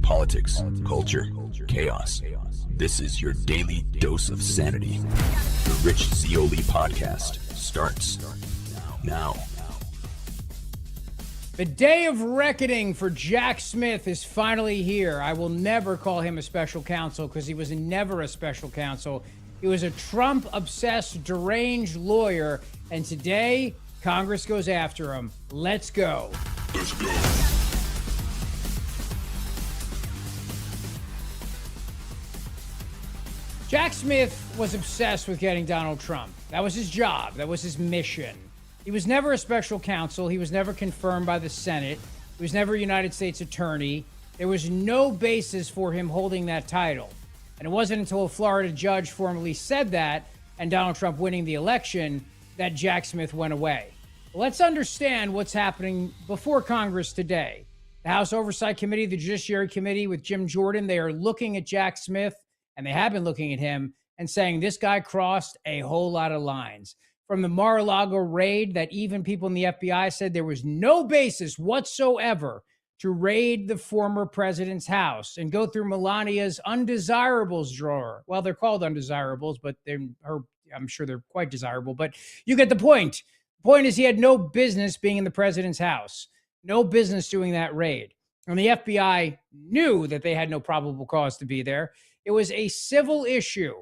politics, culture, chaos. This is your daily dose of sanity. The Rich Zeoli Podcast starts now. The day of reckoning for Jack Smith is finally here. I will never call him a special counsel because he was never a special counsel. He was a Trump-obsessed, deranged lawyer, and today, Congress goes after him. Let's go. Let's go. Jack Smith was obsessed with getting Donald Trump. That was his job. That was his mission. He was never a special counsel. He was never confirmed by the Senate. He was never a United States attorney. There was no basis for him holding that title. And it wasn't until a Florida judge formally said that and Donald Trump winning the election that Jack Smith went away. Let's understand what's happening before Congress today. The House Oversight Committee, the Judiciary Committee with Jim Jordan, they are looking at Jack Smith, and they have been looking at him and saying this guy crossed a whole lot of lines. From the Mar-a-Lago raid that even people in the FBI said there was no basis whatsoever to raid the former president's house and go through Melania's undesirables drawer. Well, they're called undesirables, but I'm sure they're quite desirable, but you get the point. The point is he had no business being in the president's house, no business doing that raid. And the FBI knew that they had no probable cause to be there. It was a civil issue,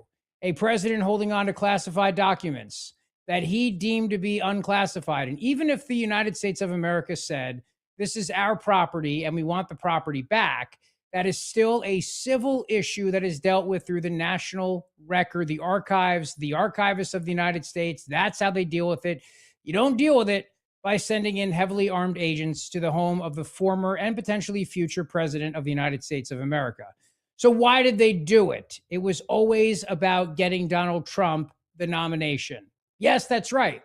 a president holding on to classified documents that he deemed to be unclassified. And even if the United States of America said, this is our property and we want the property back, that is still a civil issue that is dealt with through the national record, the archives, the archivists of the United States. That's how they deal with it. You don't deal with it by sending in heavily armed agents to the home of the former and potentially future president of the United States of America. So why did they do it? It was always about getting Donald Trump the nomination. Yes, that's right.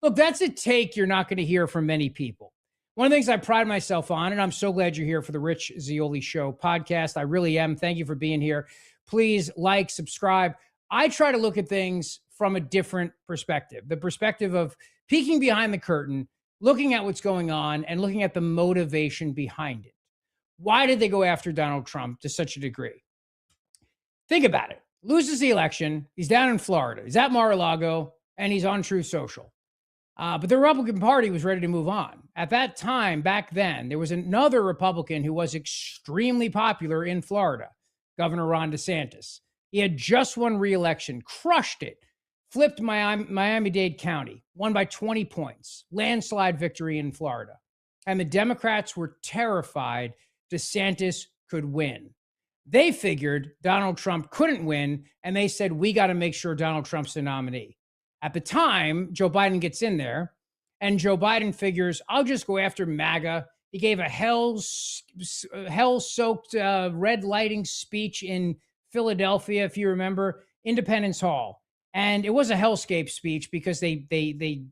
Look, that's a take you're not going to hear from many people. One of the things I pride myself on, and I'm so glad you're here for the Rich Zeoli Show podcast. I really am. Thank you for being here. Please like, subscribe. I try to look at things from a different perspective, the perspective of peeking behind the curtain, looking at what's going on, and looking at the motivation behind it. Why did they go after Donald Trump to such a degree? Think about it. Loses the election. He's down in Florida. He's at Mar-a-Lago, and he's on Truth Social. But the Republican Party was ready to move on. At that time, back then, there was another Republican who was extremely popular in Florida, Governor Ron DeSantis. He had just won re-election, crushed it, flipped Miami-Dade County, won by 20 points, landslide victory in Florida. And the Democrats were terrified DeSantis could win. They figured Donald Trump couldn't win, and they said, we got to make sure Donald Trump's the nominee. At the time, Joe Biden gets in there, and Joe Biden figures, I'll just go after MAGA. He gave a hell-soaked red lighting speech in Philadelphia, if you remember, Independence Hall. And it was a hellscape speech because they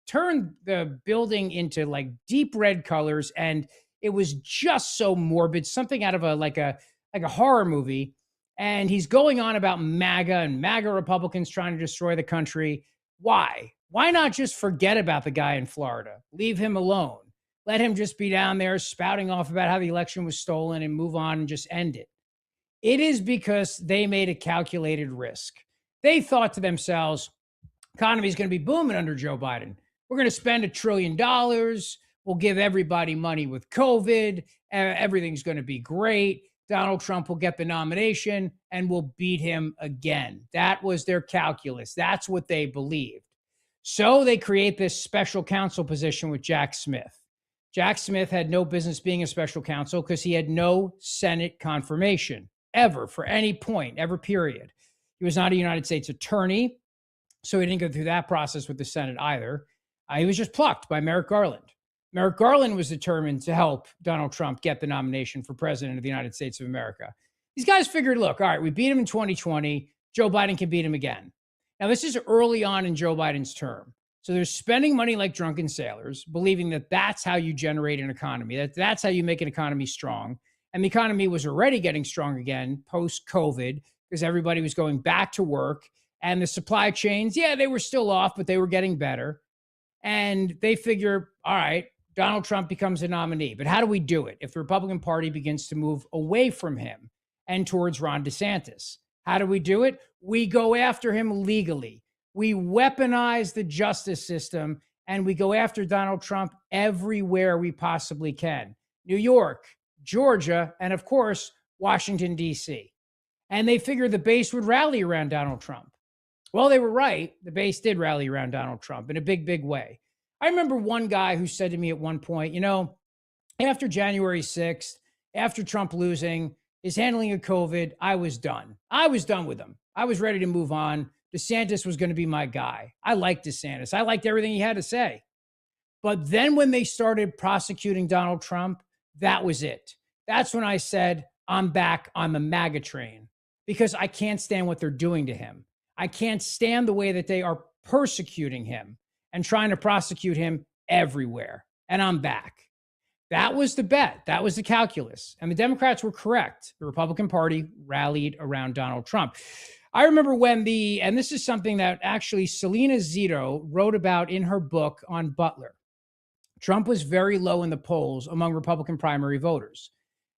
turned the building into like deep red colors, and it was just so morbid, something out of a horror movie. And he's going on about MAGA and MAGA Republicans trying to destroy the country. Why? Why not just forget about the guy in Florida? Leave him alone. Let him just be down there spouting off about how the election was stolen and move on and just end it. It is because they made a calculated risk. They thought to themselves, economy is going to be booming under Joe Biden. We're going to spend $1 trillion. We'll give everybody money with COVID. Everything's going to be great. Donald Trump will get the nomination and we'll beat him again. That was their calculus. That's what they believed. So they create this special counsel position with Jack Smith. Jack Smith had no business being a special counsel because he had no Senate confirmation ever for any point, ever period. He was not a United States attorney, so he didn't go through that process with the Senate either. He was just plucked by Merrick Garland. Merrick Garland was determined to help Donald Trump get the nomination for president of the United States of America. These guys figured, look, all right, we beat him in 2020. Joe Biden can beat him again. Now, this is early on in Joe Biden's term. So they're spending money like drunken sailors, believing that that's how you generate an economy, that's how you make an economy strong. And the economy was already getting strong again post-COVID because everybody was going back to work. And the supply chains, yeah, they were still off, but they were getting better. And they figure, all right, Donald Trump becomes a nominee. But how do we do it if the Republican Party begins to move away from him and towards Ron DeSantis? How do we do it? We go after him legally. We weaponize the justice system, and we go after Donald Trump everywhere we possibly can. New York, Georgia, and of course, Washington, D.C. And they figured the base would rally around Donald Trump. Well, they were right. The base did rally around Donald Trump in a big, big way. I remember one guy who said to me at one point, after January 6th, after Trump losing his handling of COVID, I was done. I was done with him. I was ready to move on. DeSantis was going to be my guy. I liked DeSantis. I liked everything he had to say. But then when they started prosecuting Donald Trump, that was it. That's when I said, I'm back on the MAGA train because I can't stand what they're doing to him. I can't stand the way that they are persecuting him and trying to prosecute him everywhere. And I'm back. That was the bet. That was the calculus. And the Democrats were correct. The Republican Party rallied around Donald Trump. I remember when and this is something that actually Selena Zito wrote about in her book on Butler. Trump was very low in the polls among Republican primary voters.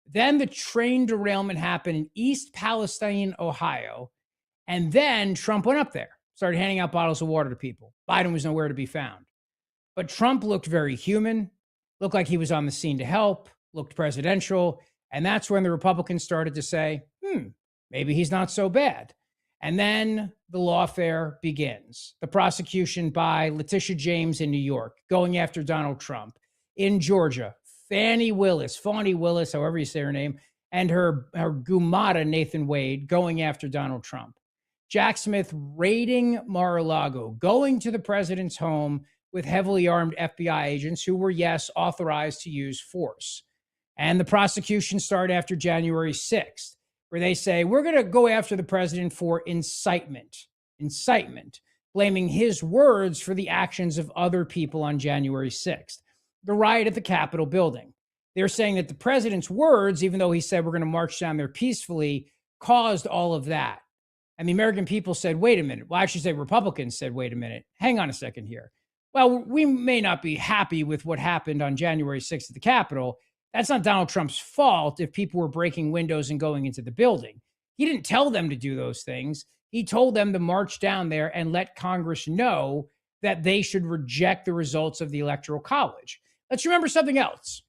Then the train derailment happened in East Palestine, Ohio. And then Trump went up there, started handing out bottles of water to people. Biden was nowhere to be found. But Trump looked very human, looked like he was on the scene to help, looked presidential. And that's when the Republicans started to say, maybe he's not so bad. And then the lawfare begins. The prosecution by Letitia James in New York, going after Donald Trump. In Georgia, Fani Willis, however you say her name, and her gumata, Nathan Wade, going after Donald Trump. Jack Smith raiding Mar-a-Lago, going to the president's home with heavily armed FBI agents who were, yes, authorized to use force. And the prosecution started after January 6th, where they say, we're going to go after the president for incitement, blaming his words for the actions of other people on January 6th. The riot at the Capitol building. They're saying that the president's words, even though he said we're going to march down there peacefully, caused all of that. And the American people said, wait a minute. Well, I should say Republicans said, wait a minute. Hang on a second here. Well, we may not be happy with what happened on January 6th at the Capitol. That's not Donald Trump's fault if people were breaking windows and going into the building. He didn't tell them to do those things. He told them to march down there and let Congress know that they should reject the results of the Electoral College. Let's remember something else.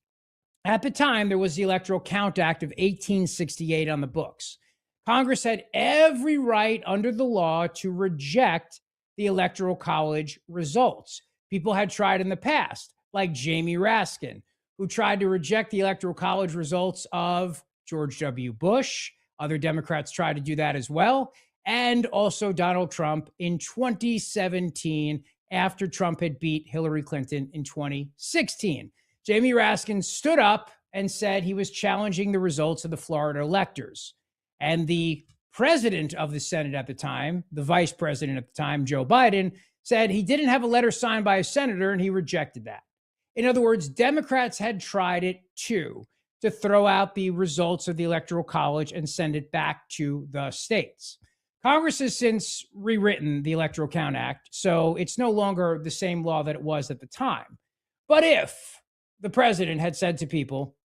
At the time, there was the Electoral Count Act of 1868 on the books. Congress had every right under the law to reject the Electoral College results. People had tried in the past, like Jamie Raskin, who tried to reject the Electoral College results of George W. Bush. Other Democrats tried to do that as well. And also Donald Trump in 2017, after Trump had beat Hillary Clinton in 2016. Jamie Raskin stood up and said he was challenging the results of the Florida electors. And the president of the Senate at the time, the vice president at the time, Joe Biden, said he didn't have a letter signed by a senator and he rejected that. In other words, Democrats had tried it too, to throw out the results of the Electoral College and send it back to the states. Congress has since rewritten the Electoral Count Act, so it's no longer the same law that it was at the time. But if the president had said to people,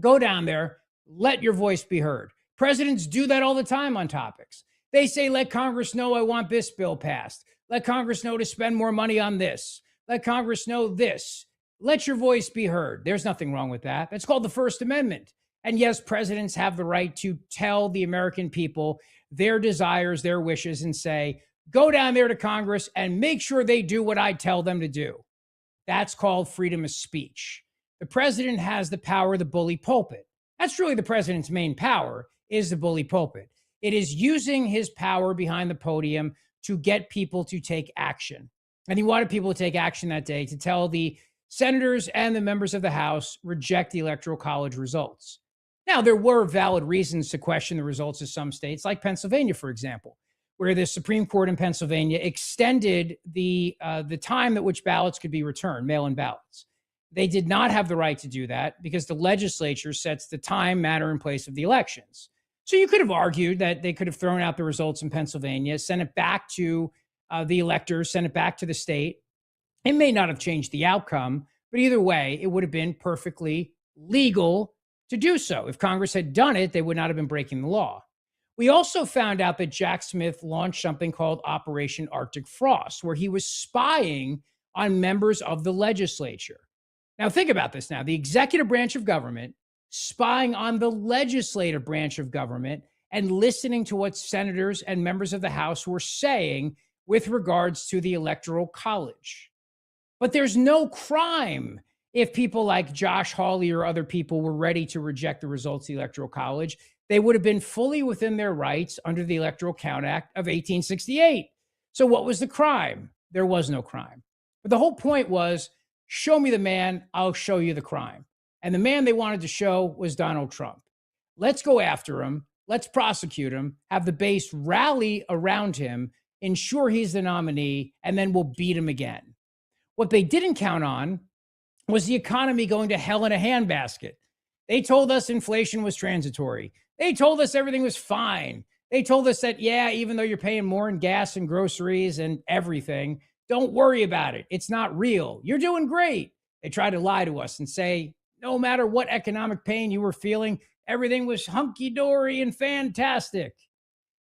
go down there, let your voice be heard. Presidents do that all the time on topics. They say, let Congress know I want this bill passed. Let Congress know to spend more money on this. Let Congress know this. Let your voice be heard. There's nothing wrong with that. That's called the First Amendment. And yes, presidents have the right to tell the American people their desires, their wishes, and say, go down there to Congress and make sure they do what I tell them to do. That's called freedom of speech. The president has the power of the bully pulpit. That's really the president's main power, is the bully pulpit. It is using his power behind the podium to get people to take action. And he wanted people to take action that day to tell the senators and the members of the House reject the Electoral College results. Now, there were valid reasons to question the results of some states, like Pennsylvania, for example, where the Supreme Court in Pennsylvania extended the time at which ballots could be returned, mail-in ballots. They did not have the right to do that because the legislature sets the time, manner, and place of the elections. So you could have argued that they could have thrown out the results in Pennsylvania, sent it back to the electors, sent it back to the state. It may not have changed the outcome, But either way, it would have been perfectly legal to do so. If Congress had done it, they would not have been breaking the law. We also found out that Jack Smith launched something called Operation Arctic Frost, where he was spying on members of the legislature. Now, think about this now. The executive branch of government spying on the legislative branch of government and listening to what senators and members of the House were saying with regards to the Electoral College. But there's no crime if people like Josh Hawley or other people were ready to reject the results of the Electoral College. They would have been fully within their rights under the Electoral Count Act of 1868. So what was the crime? There was no crime. But the whole point was, show me the man, I'll show you the crime. And the man they wanted to show was Donald Trump. Let's go after him. Let's prosecute him, have the base rally around him, ensure he's the nominee, and then we'll beat him again. What they didn't count on was the economy going to hell in a handbasket. They told us inflation was transitory. They told us everything was fine. They told us that, yeah, even though you're paying more in gas and groceries and everything, don't worry about it. It's not real. You're doing great. They tried to lie to us and say, no matter what economic pain you were feeling, everything was hunky-dory and fantastic.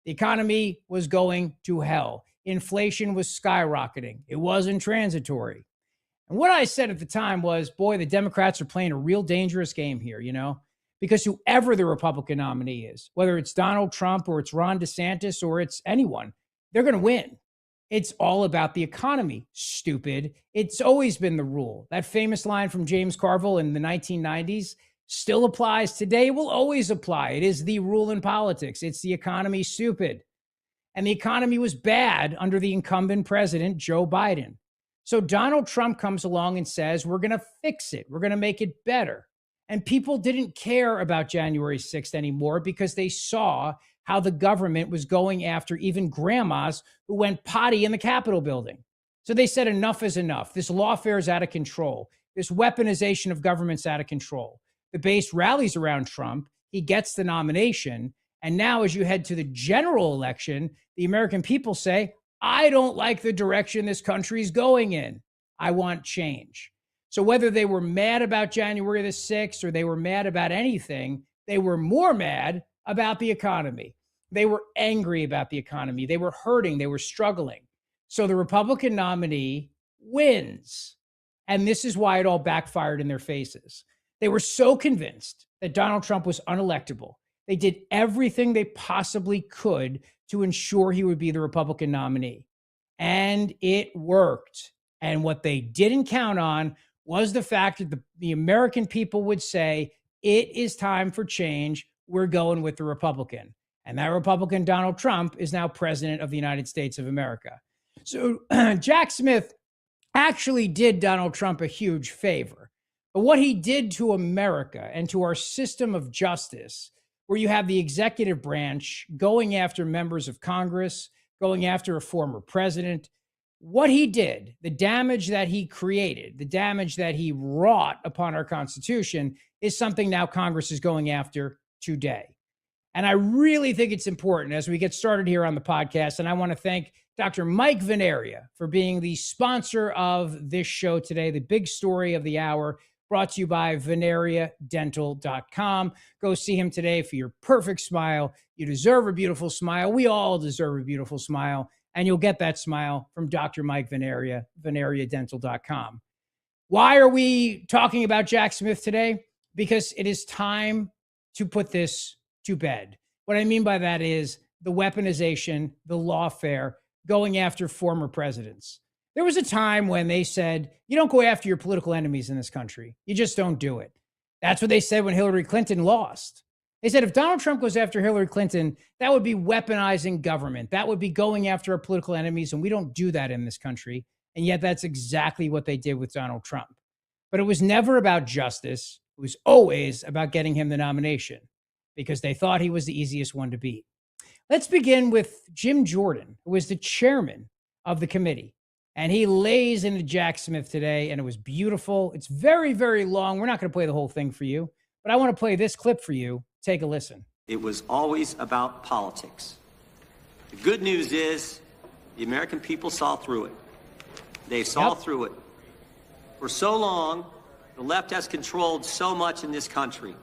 The economy was going to hell. Inflation was skyrocketing. It wasn't transitory. And what I said at the time was, boy, the Democrats are playing a real dangerous game here, because whoever the Republican nominee is, whether it's Donald Trump or it's Ron DeSantis or it's anyone, they're going to win. It's all about the economy, stupid. It's always been the rule. That famous line from James Carville in the 1990s still applies today, will always apply. It is the rule in politics. It's the economy, stupid. And the economy was bad under the incumbent president, Joe Biden. So Donald Trump comes along and says, we're going to fix it. We're going to make it better. And people didn't care about January 6th anymore because they saw how the government was going after even grandmas who went potty in the Capitol building. So they said enough is enough. This lawfare is out of control. This weaponization of government's out of control. The base rallies around Trump. He gets the nomination. And now as you head to the general election, the American people say, I don't like the direction this country is going in. I want change. So whether they were mad about January the 6th or they were mad about anything, they were more mad about the economy. They were angry about the economy. They were hurting. They were struggling. So the Republican nominee wins. And this is why it all backfired in their faces. They were so convinced that Donald Trump was unelectable. They did everything they possibly could to ensure he would be the Republican nominee. And it worked. And what they didn't count on was the fact that the American people would say, it is time for change. We're going with the Republican. And that Republican, Donald Trump, is now president of the United States of America. So Jack Smith actually did Donald Trump a huge favor. But what he did to America and to our system of justice, where you have the executive branch going after members of Congress, going after a former president, what he did, the damage that he created, the damage that he wrought upon our Constitution is something now Congress is going after today. And I really think it's important as we get started here on the podcast. And I want to thank Dr. Mike Veneria for being the sponsor of this show today, the big story of the hour, brought to you by veneriadental.com. Go see him today for your perfect smile. You deserve a beautiful smile. We all deserve a beautiful smile. And you'll get that smile from Dr. Mike Veneria, veneriadental.com. Why are we talking about Jack Smith today? Because it is time to put this to bed. What I mean by that is the weaponization, the lawfare, going after former presidents. There was a time when they said, you don't go after your political enemies in this country. You just don't do it. That's what they said when Hillary Clinton lost. They said if Donald Trump goes after Hillary Clinton, that would be weaponizing government. That would be going after our political enemies, and we don't do that in this country. And yet that's exactly what they did with Donald Trump. But it was never about justice. It was always about getting him the nomination because they thought he was the easiest one to beat. Let's begin with Jim Jordan, who was the chairman of the committee. And he lays into Jack Smith today, and it was beautiful. It's very, very long. We're not going to play the whole thing for you, but I want to play this clip for you. Take a listen. It was always about politics. The good news is the American people saw through it. They saw through it. For so long, The left has controlled so much in this country.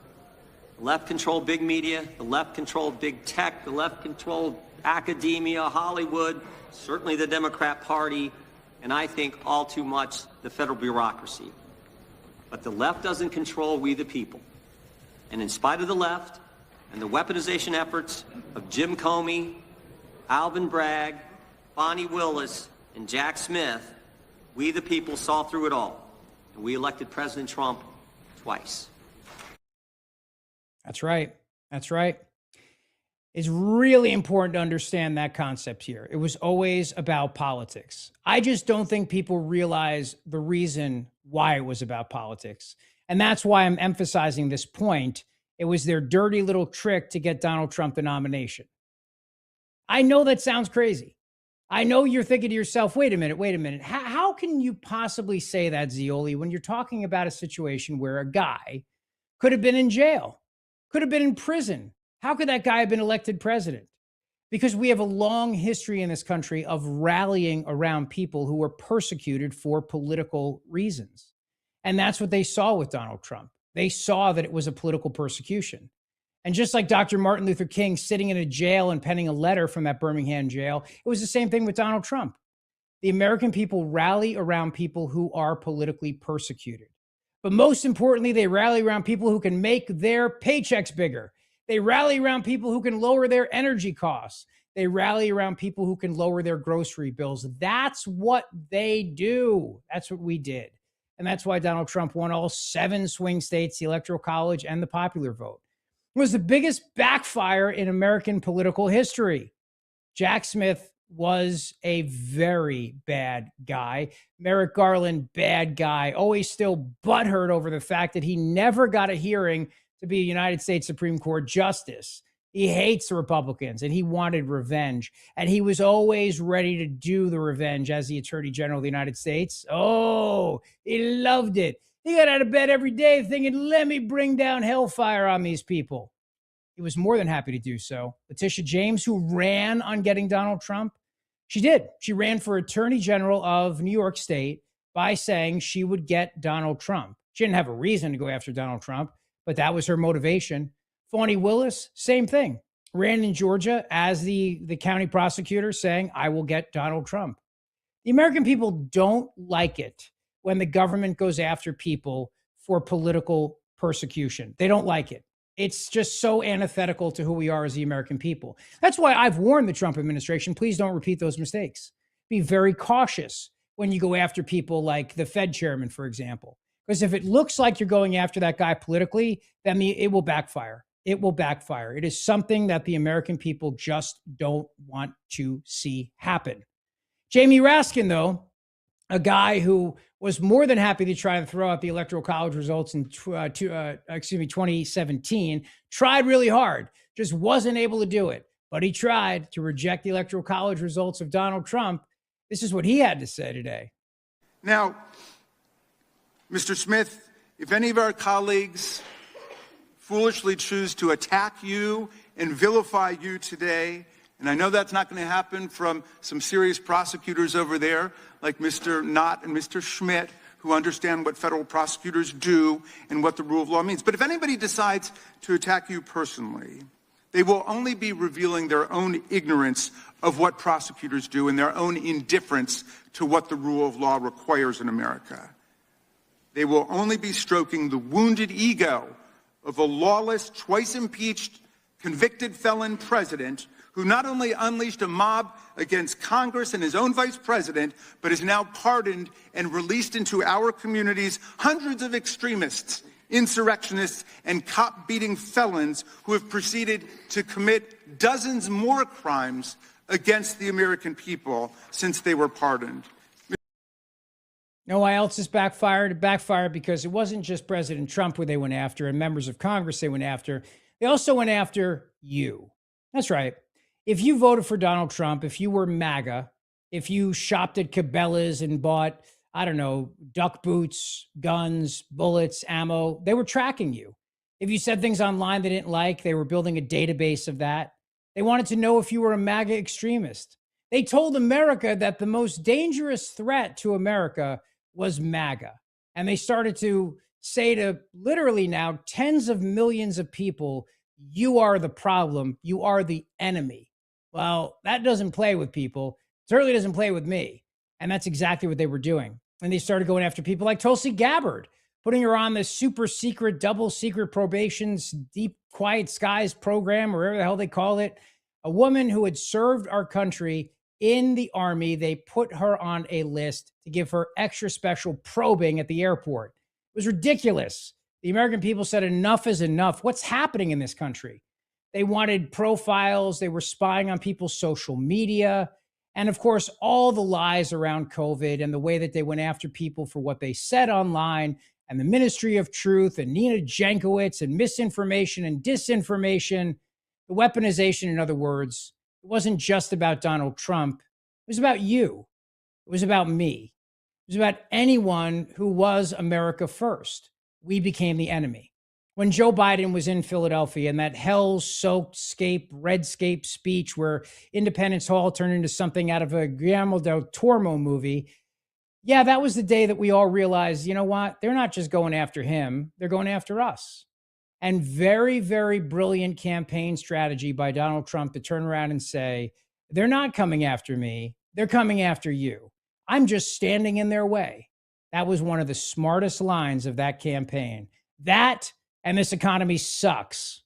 The left controlled big media, the left controlled big tech, the left controlled academia, Hollywood, certainly the Democrat Party, and I think all too much the federal bureaucracy. But the left doesn't control we the people. And in spite of the left and the weaponization efforts of Jim Comey, Alvin Bragg, Bonnie Willis, and Jack Smith, we the people saw through it all. And we elected President Trump twice. That's right. That's right. It's really important to understand that concept here. It was always about politics. I just don't think people realize the reason why it was about politics. And that's why I'm emphasizing this point. It was their dirty little trick to get Donald Trump the nomination. I know that sounds crazy. I know you're thinking to yourself, wait a minute. How can you possibly say that, Zeoli, when you're talking about a situation where a guy could have been in jail, could have been in prison? How could that guy have been elected president? Because we have a long history in this country of rallying around people who were persecuted for political reasons. And that's what they saw with Donald Trump. They saw that it was a political persecution. And just like Dr. Martin Luther King sitting in a jail and penning a letter from that Birmingham jail, it was the same thing with Donald Trump. The American people rally around people who are politically persecuted. But most importantly, they rally around people who can make their paychecks bigger. They rally around people who can lower their energy costs. They rally around people who can lower their grocery bills. That's what they do. That's what we did. And that's why Donald Trump won all 7 swing states, the Electoral College, and the popular vote. It was the biggest backfire in American political history. Jack Smith was a very bad guy. Merrick Garland, bad guy, always still butthurt over the fact that he never got a hearing to be a United States Supreme Court justice. He hates the Republicans and he wanted revenge. And he was always ready to do the revenge as the Attorney General of the United States. Oh, he loved it. He got out of bed every day thinking, let me bring down hellfire on these people. He was more than happy to do so. Letitia James, who ran on getting Donald Trump, she did. She ran for Attorney General of New York State by saying she would get Donald Trump. She didn't have a reason to go after Donald Trump, but that was her motivation. Fani Willis, same thing. Ran in Georgia as the county prosecutor saying, I will get Donald Trump. The American people don't like it when the government goes after people for political persecution. They don't like it. It's just so antithetical to who we are as the American people. That's why I've warned the Trump administration, please don't repeat those mistakes. Be very cautious when you go after people like the Fed chairman, for example. Because if it looks like you're going after that guy politically, then it will backfire. It will backfire. It is something that the American people just don't want to see happen. Jamie Raskin, though, a guy who was more than happy to try to throw out the Electoral College results in 2017, tried really hard, just wasn't able to do it. But he tried to reject the Electoral College results of Donald Trump. This is what he had to say today. Now, Mr. Smith, if any of our colleagues foolishly choose to attack you and vilify you today, and I know that's not going to happen from some serious prosecutors over there, like Mr. Knott and Mr. Schmidt, who understand what federal prosecutors do and what the rule of law means. But if anybody decides to attack you personally, they will only be revealing their own ignorance of what prosecutors do and their own indifference to what the rule of law requires in America. They will only be stroking the wounded ego of a lawless, twice impeached, convicted felon president who not only unleashed a mob against Congress and his own vice president, but is now pardoned and released into our communities hundreds of extremists, insurrectionists, and cop-beating felons who have proceeded to commit dozens more crimes against the American people since they were pardoned. Know why else this backfired? It backfired because it wasn't just President Trump who they went after and members of Congress they went after. They also went after you. That's right. If you voted for Donald Trump, if you were MAGA, if you shopped at Cabela's and bought, I don't know, duck boots, guns, bullets, ammo, they were tracking you. If you said things online they didn't like, they were building a database of that. They wanted to know if you were a MAGA extremist. They told America that the most dangerous threat to America was MAGA. And they started to say to literally now tens of millions of people, you are the problem, you are the enemy. Well, that doesn't play with people. It certainly doesn't play with me. And that's exactly what they were doing. And they started going after people like Tulsi Gabbard, putting her on this super secret, double secret probation's deep quiet skies program, or whatever the hell they call it. A woman who had served our country in the Army. They put her on a list to give her extra special probing at the airport. It was ridiculous. The American people said enough is enough. What's happening in this country? They wanted profiles. They were spying on people's social media. And of course, all the lies around COVID and the way that they went after people for what they said online, and the Ministry of Truth and Nina Jankowicz and misinformation and disinformation, the weaponization, in other words. It wasn't just about Donald Trump. It was about you. It was about me. It was about anyone who was America first. We became the enemy. When Joe Biden was in Philadelphia and that hell-soaked redscape speech where Independence Hall turned into something out of a Guillermo del Toro movie, yeah, that was the day that we all realized, you know what? They're not just going after him. They're going after us. And very, very brilliant campaign strategy by Donald Trump to turn around and say, they're not coming after me. They're coming after you. I'm just standing in their way. That was one of the smartest lines of that campaign. That and this economy sucks.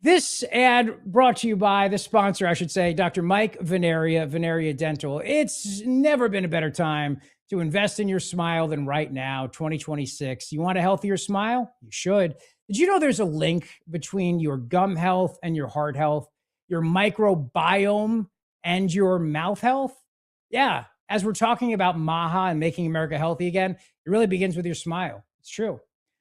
This ad brought to you by the sponsor, I should say, Dr. Mike Veneria, Veneria Dental. It's never been a better time to invest in your smile than right now, 2026. You want a healthier smile? You should. Did you know there's a link between your gum health and your heart health, your microbiome and your mouth health? Yeah. As we're talking about MAGA and making America healthy again, it really begins with your smile. It's true.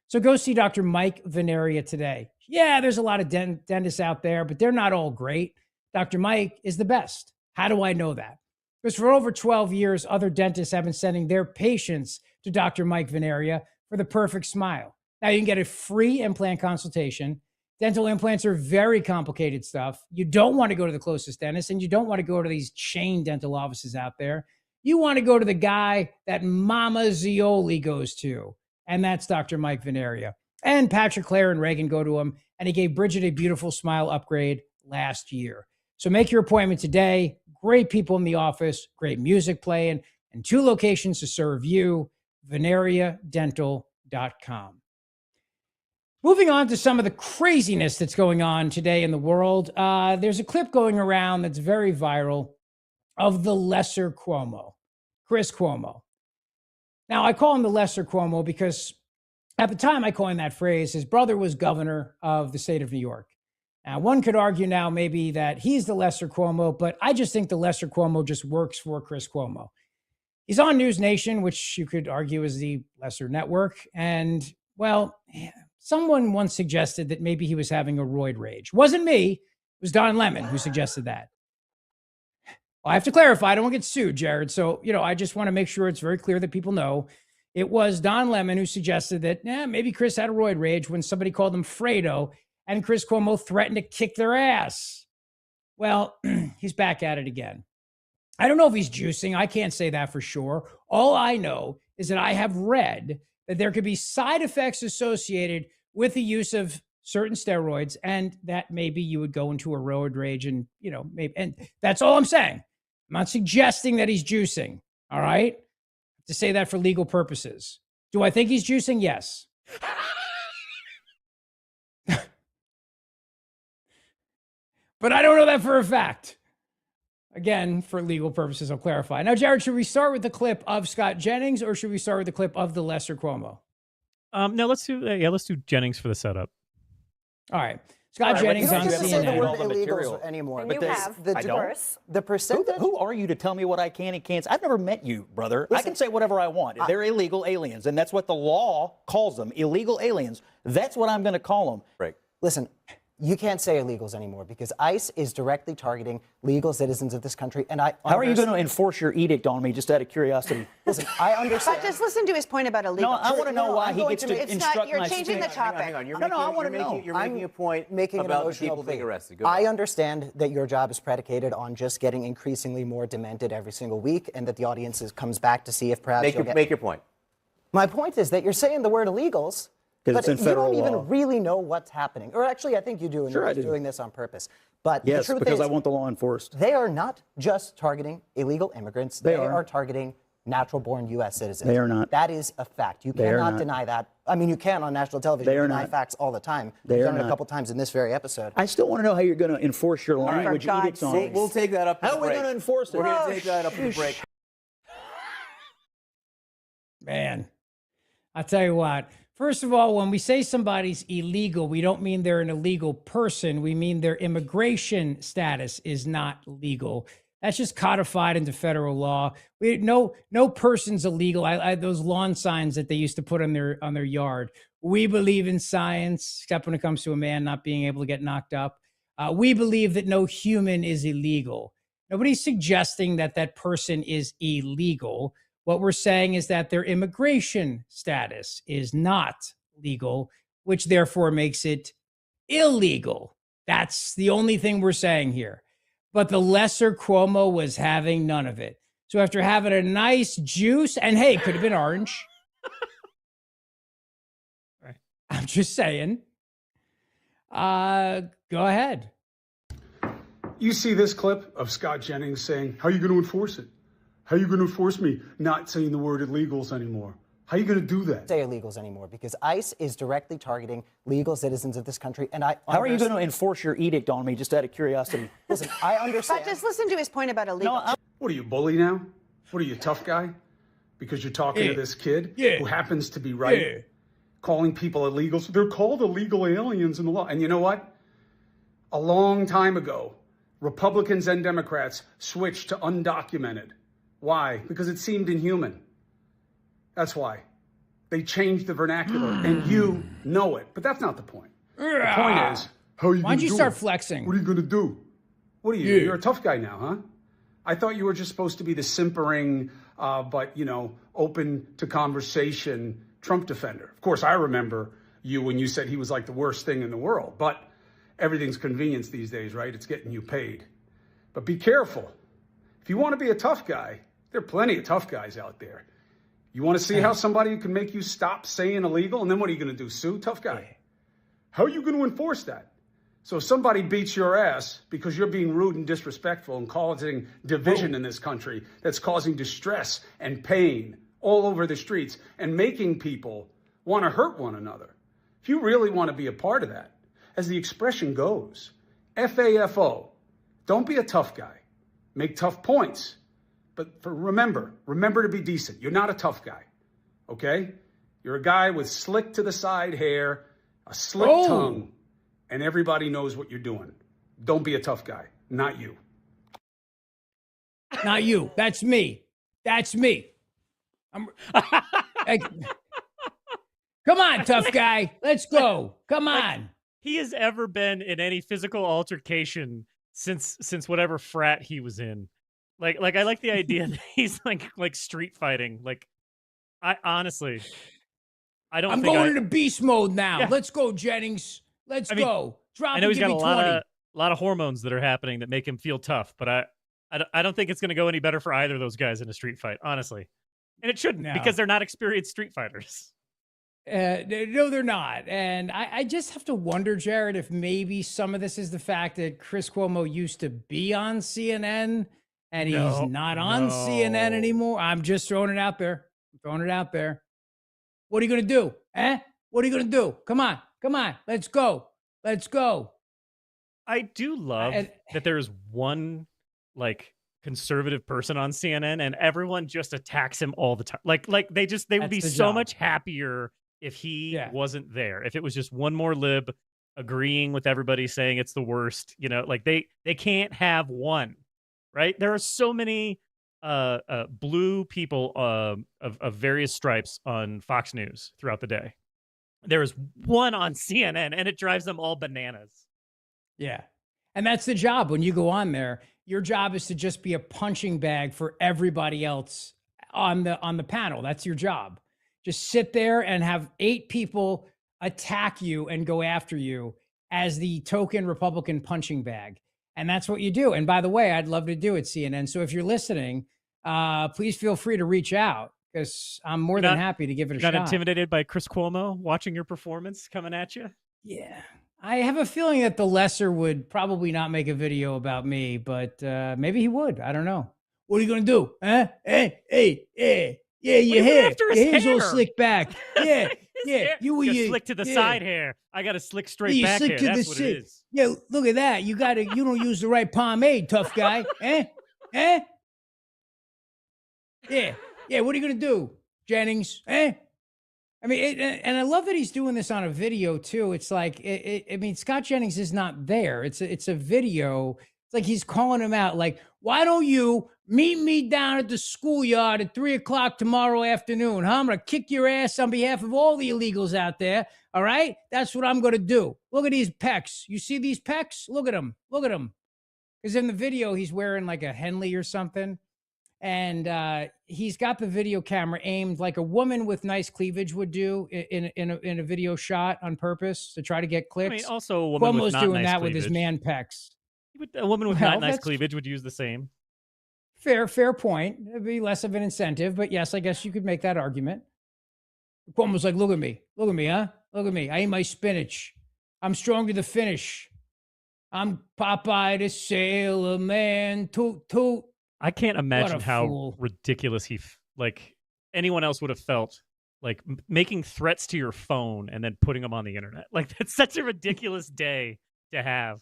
So go see Dr. Mike Veneria today. Yeah, there's a lot of dentists out there, but they're not all great. Dr. Mike is the best. How do I know that? Because for over 12 years, other dentists have been sending their patients to Dr. Mike Veneria for the perfect smile. Now you can get a free implant consultation. Dental implants are very complicated stuff. You don't want to go to the closest dentist, and you don't want to go to these chain dental offices out there. You want to go to the guy that Mama Zeoli goes to, and that's Dr. Mike Veneria. And Patrick, Claire, and Reagan go to him, and he gave Bridget a beautiful smile upgrade last year. So make your appointment today. Great people in the office, great music playing, and 2 locations to serve you, veneriadental.com. Moving on to some of the craziness that's going on today in the world. There's a clip going around that's very viral of the lesser Cuomo, Chris Cuomo. Now, I call him the lesser Cuomo because at the time I coined that phrase, his brother was governor of the state of New York. Now, one could argue now maybe that he's the lesser Cuomo, but I just think the lesser Cuomo just works for Chris Cuomo. He's on News Nation, which you could argue is the lesser network. And, well, someone once suggested that maybe he was having a roid rage. Wasn't me. It was Don Lemon who suggested that. Well, I have to clarify. I don't want to get sued, Jared. So, I just want to make sure it's very clear that people know. It was Don Lemon who suggested that maybe Chris had a roid rage when somebody called him Fredo and Chris Cuomo threatened to kick their ass. Well, he's back at it again. I don't know if he's juicing. I can't say that for sure. All I know is that I have read that there could be side effects associated with the use of certain steroids and that maybe you would go into a roid rage and, maybe, and that's all I'm saying. I'm not suggesting that he's juicing. All right. To say that for legal purposes. Do I think he's juicing? Yes. But I don't know that for a fact. Again, for legal purposes, I'll clarify. Now, Jared, should we start with the clip of Scott Jennings or should we start with the clip of the lesser Cuomo? No, let's do Jennings for the setup. All right. Scott Jennings on CNN. Say the word illegals anymore. And you have the diverse. The percentage. Who are you to tell me what I can and can't? I've never met you, brother. Listen, I can say whatever I want. They're illegal aliens, and that's what the law calls them, illegal aliens. That's what I'm going to call them. Right. Listen, you can't say illegals anymore because ICE is directly targeting legal citizens of this country. And How are you going to enforce your edict on me, just out of curiosity? Listen, I understand. But just listen to his point about illegal. No, I want to know why he gets to instruct You're my changing the speech. topic. Hang on. I want to know. You're making a point about people being arrested. I understand that your job is predicated on just getting increasingly more demented every single week and that the audience comes back to see if perhaps Make your point. My point is that you're saying the word illegals, but it's in you don't federal law. even really know what's happening. Or actually, I think you do, and Sure, you're I do. doing this on purpose. But Yes, the truth because is, I want the law enforced. they are not just targeting illegal immigrants. They are are. targeting natural-born U.S. citizens. They are not. That is a fact. You They are cannot not. deny that. I mean, you can on national television. They are deny not. facts all the time. They You've are done it a not. couple times in this very episode. I still want to know how you're going to enforce your language God's edicts on sakes. me. We'll take that up. How are we going to enforce it? We're going to take that up at the break. Man, I'll tell you what. First of all, when we say somebody's illegal, we don't mean they're an illegal person. We mean their immigration status is not legal. That's just codified into federal law. No person's illegal. I those lawn signs that they used to put on their yard. We believe in science, except when it comes to a man not being able to get knocked up. We believe that no human is illegal. Nobody's suggesting that that person is illegal. What we're saying is that their immigration status is not legal, which therefore makes it illegal. That's the only thing we're saying here. But the lesser Cuomo was having none of it. So after having a nice juice, and hey, could have been orange. Right. I'm just saying. Go ahead. You see this clip of Scott Jennings saying, how are you going to enforce it? How are you going to enforce me not saying the word illegals anymore? How are you going to do that? Say illegals anymore because ICE is directly targeting legal citizens of this country. And How are you going to enforce your edict on me, just out of curiosity? Listen, I understand. But just listen to his point about illegal. What are you, bully now? What are you, tough guy? Because you're talking to this kid who happens to be right, calling people illegals. They're called illegal aliens in the law. And you know what? A long time ago, Republicans and Democrats switched to undocumented. Why? Because it seemed inhuman. That's why. They changed the vernacular, and you know it. But that's not the point. The point is, how are you going to do it? Why don't you start flexing? What are you going to do? What are you? You're a tough guy now, huh? I thought you were just supposed to be the simpering, but, open to conversation Trump defender. Of course, I remember you when you said he was like the worst thing in the world. But everything's convenience these days, right? It's getting you paid. But be careful. If you want to be a tough guy, there are plenty of tough guys out there. You want to see how somebody can make you stop saying illegal? And then what are you going to do, sue? Tough guy. How are you going to enforce that? So if somebody beats your ass because you're being rude and disrespectful and causing division in this country, that's causing distress and pain all over the streets and making people want to hurt one another. If you really want to be a part of that, as the expression goes, FAFO, don't be a tough guy. Make tough points. But remember to be decent. You're not a tough guy, okay? You're a guy with slick to the side hair, a slick tongue, and everybody knows what you're doing. Don't be a tough guy. Not you. Not you. That's me. That's me. Hey, come on, tough guy. Let's go. Come on. He has ever been in any physical altercation since whatever frat he was in. Like I like the idea that he's like street fighting. Like, I honestly, I don't. I'm think going into beast mode now. Yeah. Let's go, Jennings. Let's go. Drop. I know he's got a 20. lot of hormones that are happening that make him feel tough, but I don't think it's going to go any better for either of those guys in a street fight, honestly. And it shouldn't, because they're not experienced street fighters. No, they're not. And I just have to wonder, Jared, if maybe some of this is the fact that Chris Cuomo used to be on CNN and he's not on CNN anymore. I'm just throwing it out there. What are you going to do? What are you going to do? Come on. Let's go. I do love that there's one conservative person on CNN and everyone just attacks him all the time. They would be so much happier if he wasn't there. If it was just one more lib agreeing with everybody saying it's the worst, they can't have one, right? There are so many blue people of various stripes on Fox News throughout the day. There is one on CNN and it drives them all bananas. Yeah. And that's the job. When you go on there, your job is to just be a punching bag for everybody else on the panel. That's your job. Just sit there and have 8 people attack you and go after you as the token Republican punching bag. And that's what you do. And by the way, I'd love to do it, CNN. So if you're listening, please feel free to reach out, because I'm more than happy to give it a shot. Not intimidated by Chris Cuomo watching your performance coming at you? Yeah. I have a feeling that the lesser would probably not make a video about me, but maybe he would. I don't know. What are you going to do? Huh? Hey. Yeah, your hair's all slicked back. Yeah, yeah. You slick to the side hair. I got to slick straight back hair. That's what it is. Yeah, look at that. You don't use the right pomade, tough guy. Yeah, what are you going to do, Jennings? I mean, and I love that he's doing this on a video too. It's like, I mean, Scott Jennings is not there. It's a video. It's like he's calling him out. Like, why don't you meet me down at the schoolyard at 3:00 tomorrow afternoon? Huh? I'm gonna kick your ass on behalf of all the illegals out there. All right, that's what I'm gonna do. Look at these pecs. You see these pecs? Look at them. Look at them. Because in the video he's wearing like a Henley or something. And he's got the video camera aimed like a woman with nice cleavage would do in a video shot on purpose to try to get clicks. I mean, also a woman with not doing nice that cleavage. With his man pecs. A woman with not nice cleavage would use the same. Fair point. It'd be less of an incentive, but yes, I guess you could make that argument. Cuomo's like, look at me, huh? Look at me. I eat my spinach. I'm strong to the finish. I'm Popeye the Sailor Man. Toot toot. I can't imagine how ridiculous anyone else would have felt like making threats to your phone and then putting them on the internet. Like, that's such a ridiculous day to have,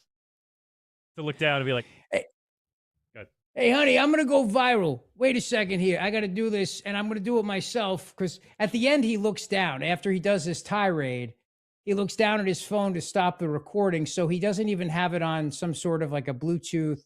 to look down and be like, hey, honey, I'm going to go viral. Wait a second here. I got to do this, and I'm going to do it myself, because at the end he looks down. After he does this tirade, he looks down at his phone to stop the recording, so he doesn't even have it on some sort of like a Bluetooth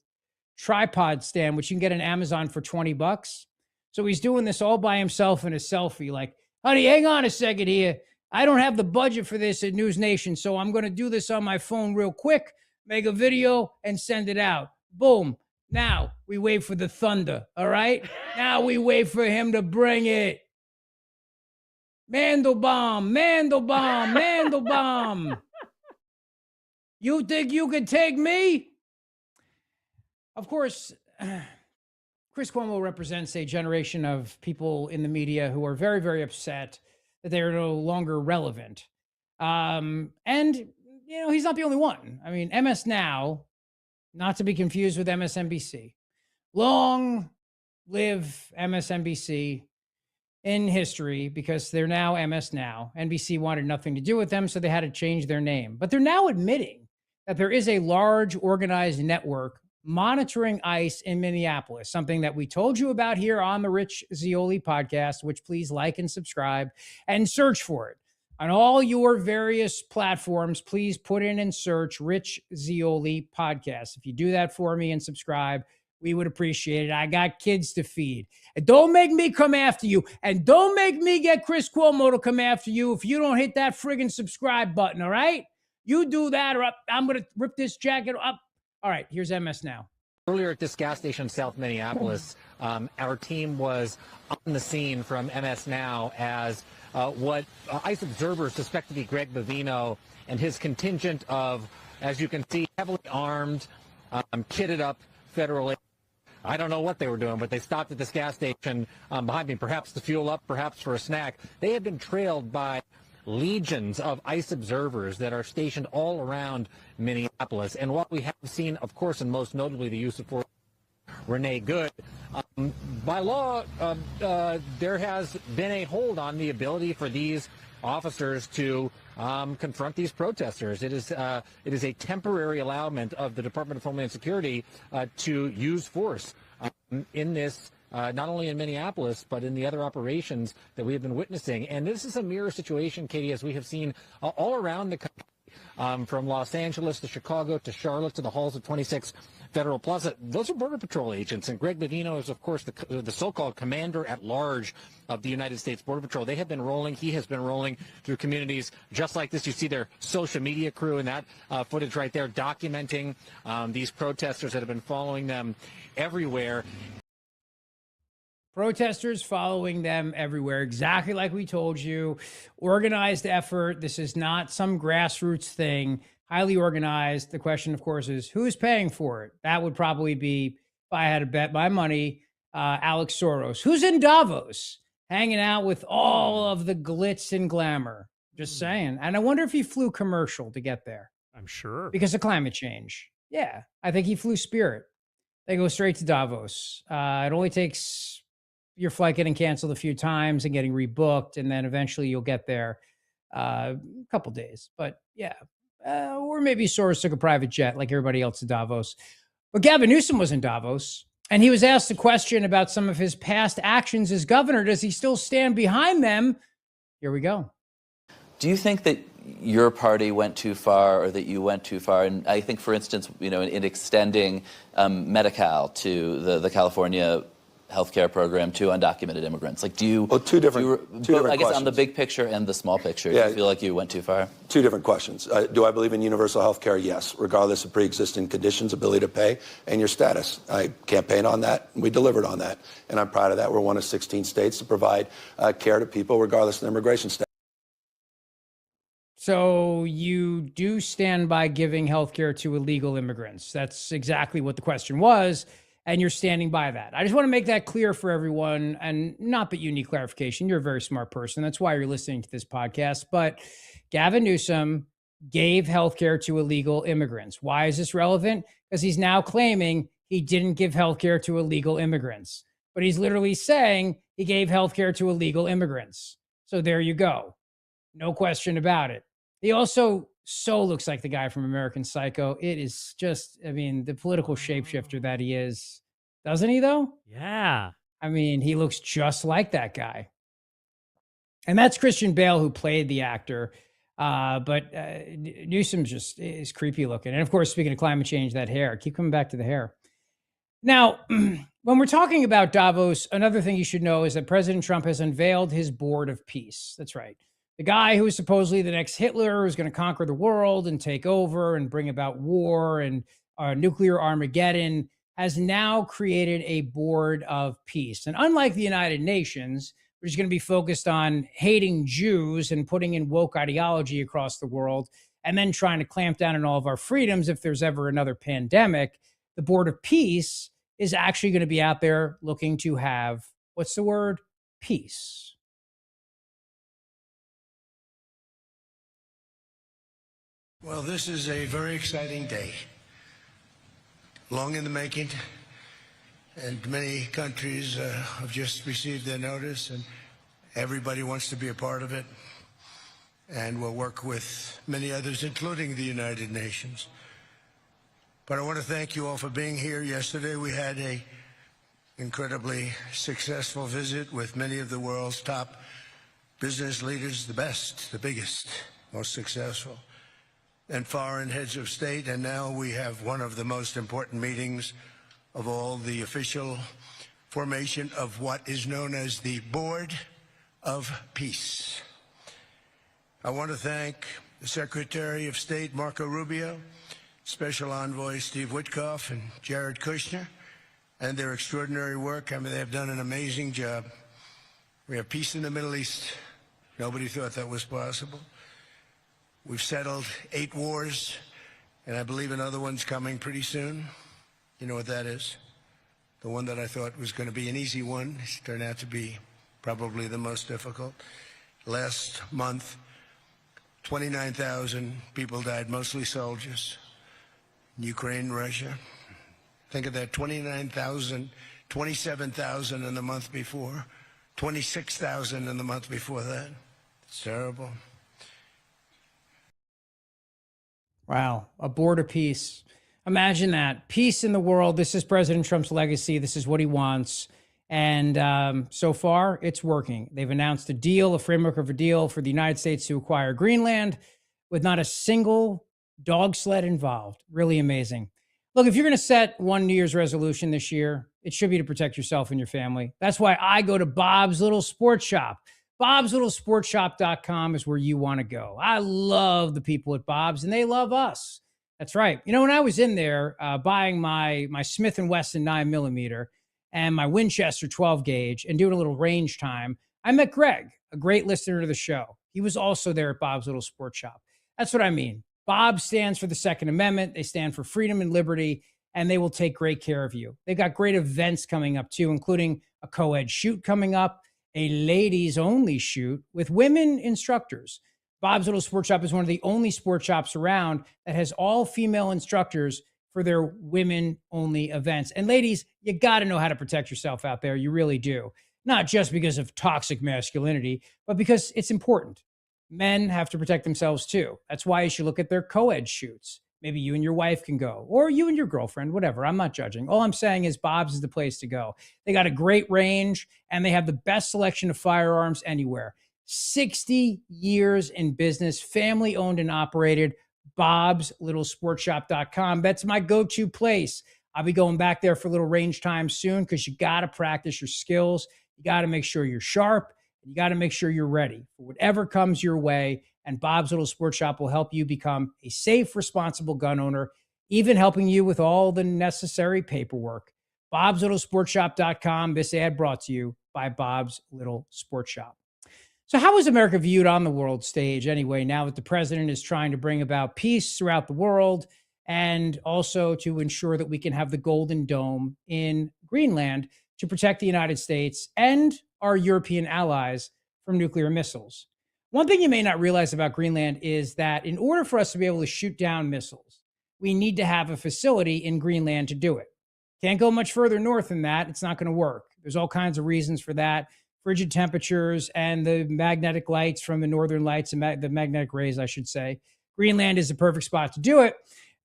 tripod stand, which you can get on Amazon for $20. So he's doing this all by himself in a selfie, like, honey, hang on a second here. I don't have the budget for this at News Nation, so I'm going to do this on my phone real quick, make a video, and send it out. Boom. Now we wait for the thunder, all right? Now we wait for him to bring it. Mandelbaum. You think you could take me? Of course, Chris Cuomo represents a generation of people in the media who are very, very upset that they are no longer relevant. And, he's not the only one. I mean, MS Now, not to be confused with MSNBC. Long live MSNBC in history, because they're now MS Now. NBC wanted nothing to do with them, so they had to change their name. But they're now admitting that there is a large organized network monitoring ICE in Minneapolis, something that we told you about here on the Rich Zeoli podcast, which please like and subscribe and search for it. On all your various platforms, please put in and search Rich Zeoli Podcast. If you do that for me and subscribe, we would appreciate it. I got kids to feed. And don't make me come after you. And don't make me get Chris Cuomo to come after you if you don't hit that friggin' subscribe button, all right? You do that, or I'm going to rip this jacket up. All right, here's MS Now. Earlier at this gas station in South Minneapolis, our team was on the scene from MS Now as what ICE observers suspect to be Greg Bovino and his contingent of, as you can see, heavily armed, kitted up federal agents. I don't know what they were doing, but they stopped at this gas station behind me, perhaps to fuel up, perhaps for a snack. They had been trailed by legions of ICE observers that are stationed all around Minneapolis. And what we have seen, of course, and most notably the use of force, Renee Good, by law, there has been a hold on the ability for these officers to confront these protesters. It is a temporary allowance of the Department of Homeland Security to use force in this, not only in Minneapolis, but in the other operations that we have been witnessing. And this is a mirror situation, Katie, as we have seen all around the country, from Los Angeles to Chicago to Charlotte to the halls of 26 Federal Plaza. Those are Border Patrol agents, and Greg Bovino is, of course, the so-called commander at large of the United States Border Patrol. They have been rolling. He has been rolling through communities just like this. You see their social media crew in that footage right there documenting these protesters that have been following them everywhere. Protesters following them everywhere, exactly like we told you. Organized effort. This is not some grassroots thing. Highly organized. The question, of course, is who's paying for it? That would probably be, if I had to bet my money, Alex Soros. Who's in Davos? hanging out with all of the glitz and glamour. Just saying. And I wonder if he flew commercial to get there. I'm sure. Because of climate change. Yeah, I think he flew Spirit. They go straight to Davos. It only takes your flight getting canceled a few times and getting rebooked, and then eventually you'll get there a couple days. But yeah, or maybe Soros took a private jet like everybody else to Davos. But Gavin Newsom was in Davos, and he was asked a question about some of his past actions as governor. Does he still stand behind them? Here we go. Do you think that your party went too far, or that you went too far? And I think, for instance, in extending Medi-Cal to the California healthcare program to undocumented immigrants. Like, do you? Well, two different I guess questions. On the big picture and the small picture, do you feel like you went too far? Two different questions. Do I believe in universal health care? Yes, regardless of pre-existing conditions, ability to pay, and your status. I campaigned on that, and we delivered on that. And I'm proud of that. We're one of 16 states to provide care to people regardless of their immigration status. So you do stand by giving health care to illegal immigrants. That's exactly what the question was. And you're standing by that. I just want to make that clear for everyone, and not that you need clarification. You're a very smart person. That's why you're listening to this podcast. But Gavin Newsom gave healthcare to illegal immigrants. Why is this relevant? Because he's now claiming he didn't give healthcare to illegal immigrants. But he's literally saying he gave healthcare to illegal immigrants. So there you go. No question about it. He also so looks like the guy from American Psycho. It is just, the political shapeshifter that he is. Doesn't he, though? Yeah. He looks just like that guy. And that's Christian Bale, who played the actor. But Newsom just is creepy looking. And of course, speaking of climate change, that hair. Keep coming back to the hair. Now, when we're talking about Davos, another thing you should know is that President Trump has unveiled his board of peace. That's right. The guy who is supposedly the next Hitler, who's going to conquer the world and take over and bring about war and nuclear Armageddon, has now created a board of peace. And unlike the United Nations, which is going to be focused on hating Jews and putting in woke ideology across the world, and then trying to clamp down on all of our freedoms if there's ever another pandemic, the board of peace is actually going to be out there looking to have, what's the word? Peace. Well, this is a very exciting day, long in the making, and many countries have just received their notice, and everybody wants to be a part of it, and we'll work with many others, including the United Nations. But I want to thank you all for being here. Yesterday we had an incredibly successful visit with many of the world's top business leaders, the best, the biggest, most successful, and foreign heads of state. And now we have one of the most important meetings of all, the official formation of what is known as the Board of Peace. I want to thank the Secretary of State, Marco Rubio, Special Envoy Steve Witkoff, and Jared Kushner, and their extraordinary work. They have done an amazing job. We have peace in the Middle East. Nobody thought that was possible. We've settled 8 wars, and I believe another one's coming pretty soon. You know what that is? The one that I thought was going to be an easy one has turned out to be probably the most difficult. Last month, 29,000 people died, mostly soldiers, in Ukraine and Russia. Think of that, 29,000, 27,000 in the month before, 26,000 in the month before that. It's terrible. Wow, a board of peace. Imagine that. Peace in the world. This is President Trump's legacy. This is what he wants. And so far, it's working. They've announced a deal, a framework of a deal for the United States to acquire Greenland with not a single dog sled involved. Really amazing. Look, if you're going to set one New Year's resolution this year, it should be to protect yourself and your family. That's why I go to Bob's Little Sports Shop. Bob'sLittleSportsShop.com is where you want to go. I love the people at Bob's, and they love us. That's right. When I was in there buying my Smith & Wesson 9mm and my Winchester 12 gauge and doing a little range time, I met Greg, a great listener to the show. He was also there at Bob's Little Sports Shop. That's what I mean. Bob stands for the Second Amendment. They stand for freedom and liberty, and they will take great care of you. They've got great events coming up, too, including a co-ed shoot coming up, a ladies only shoot with women instructors. Bob's Little Sport Shop is one of the only sport shops around that has all female instructors for their women only events. And ladies, you got to know how to protect yourself out there. You really do. Not just because of toxic masculinity, but because it's important. Men have to protect themselves too. That's why you should look at their co-ed shoots. Maybe you and your wife can go, or you and your girlfriend, whatever. I'm not judging. All I'm saying is Bob's is the place to go. They got a great range and they have the best selection of firearms anywhere. 60 years in business, family owned and operated. Bob'sLittleSportShop.com. That's my go-to place. I'll be going back there for a little range time soon because you got to practice your skills. You got to make sure you're sharp. You got to make sure you're ready for whatever comes your way. And Bob's Little Sport Shop will help you become a safe, responsible gun owner, even helping you with all the necessary paperwork. Bob'sLittleSportShop.com. This ad brought to you by Bob's Little Sport Shop. So how is America viewed on the world stage anyway, now that the president is trying to bring about peace throughout the world and also to ensure that we can have the Golden Dome in Greenland to protect the United States and our European allies from nuclear missiles? One thing you may not realize about Greenland is that in order for us to be able to shoot down missiles, we need to have a facility in Greenland to do it. Can't go much further north than that. It's not going to work. There's all kinds of reasons for that. Frigid temperatures and the magnetic lights from the northern lights and the magnetic rays, I should say. Greenland is the perfect spot to do it.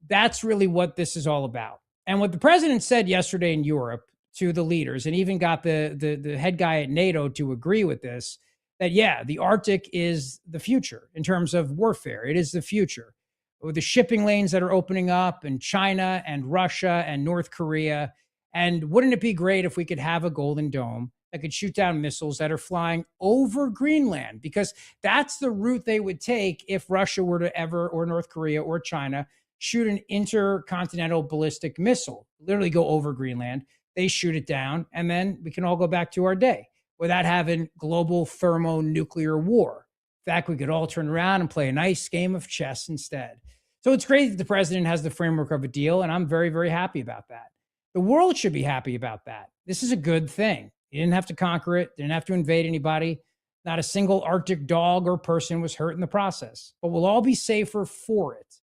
That's really what this is all about. And what the president said yesterday in Europe to the leaders, and even got the head guy at NATO to agree with this, that, yeah, the Arctic is the future in terms of warfare. It is the future. With the shipping lanes that are opening up and China and Russia and North Korea. And wouldn't it be great if we could have a Golden Dome that could shoot down missiles that are flying over Greenland? Because that's the route they would take if Russia were to ever, or North Korea or China, shoot an intercontinental ballistic missile, literally go over Greenland. They shoot it down, and then we can all go back to our day without having global thermonuclear war. In fact, we could all turn around and play a nice game of chess instead. So it's great that the president has the framework of a deal, and I'm very, very happy about that. The world should be happy about that. This is a good thing. He didn't have to conquer it, didn't have to invade anybody. Not a single Arctic dog or person was hurt in the process, but we'll all be safer for it.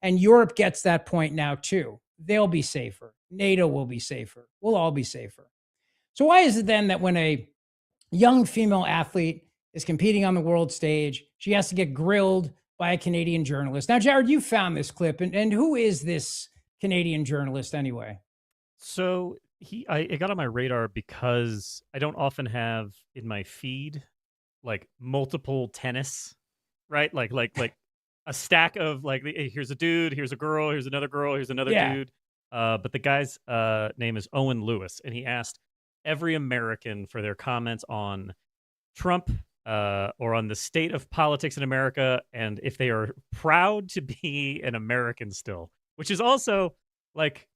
And Europe gets that point now too. They'll be safer. NATO will be safer. We'll all be safer. So why is it then that when a young female athlete is competing on the world stage, she has to get grilled by a Canadian journalist? Now, Jared, you found this clip, and who is this Canadian journalist anyway? So it got on my radar because I don't often have in my feed like multiple tennis, right? Like a stack of like, hey, here's a dude, here's a girl, here's another girl, here's another dude. But the guy's name is Owen Lewis, and he asked every American for their comments on Trump or on the state of politics in America, and if they are proud to be an American still, which is also like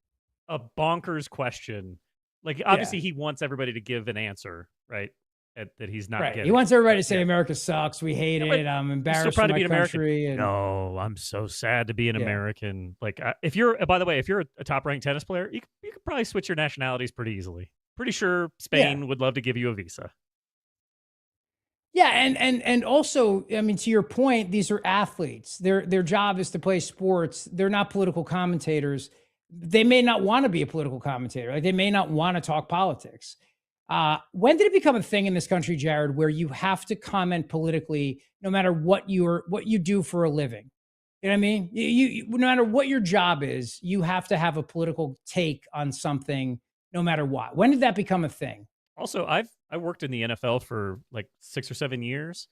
a bonkers question. Like, obviously, he wants everybody to give an answer, right? That he's not getting. He wants everybody to say America sucks. We hate it. I'm embarrassed for my country. And... No, I'm so sad to be an American. Like, if you're, by the way, if you're a top-ranked tennis player, you could probably switch your nationalities pretty easily. Pretty sure Spain would love to give you a visa. Yeah, and also, I mean, to your point, these are athletes. Their job is to play sports. They're not political commentators. They may not want to be a political commentator. Like, they may not want to talk politics. When did it become a thing in this country, Jared, where you have to comment politically no matter what you do for a living? You know what I mean? You no matter what your job is, you have to have a political take on something no matter what. When did that become a thing? Also, I worked in the NFL for like 6 or 7 years.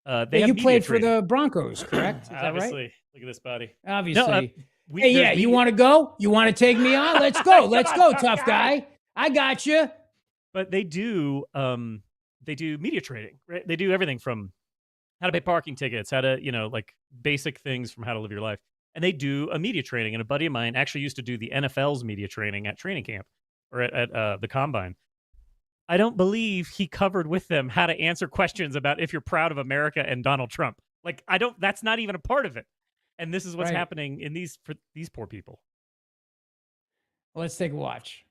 You played for the Broncos, correct? Is that Obviously. right? Look at this body. Obviously. No, you want to go? You want to take me on? Let's go. Let's go, tough guy. I got you. But they do media training, right? They do everything from how to pay parking tickets, how to, like basic things from how to live your life. And they do a media training. And a buddy of mine actually used to do the NFL's media training at training camp or at the combine. I don't believe he covered with them how to answer questions about if you're proud of America and Donald Trump. Like, that's not even a part of it. And this is what's happening for these poor people. Let's take a watch.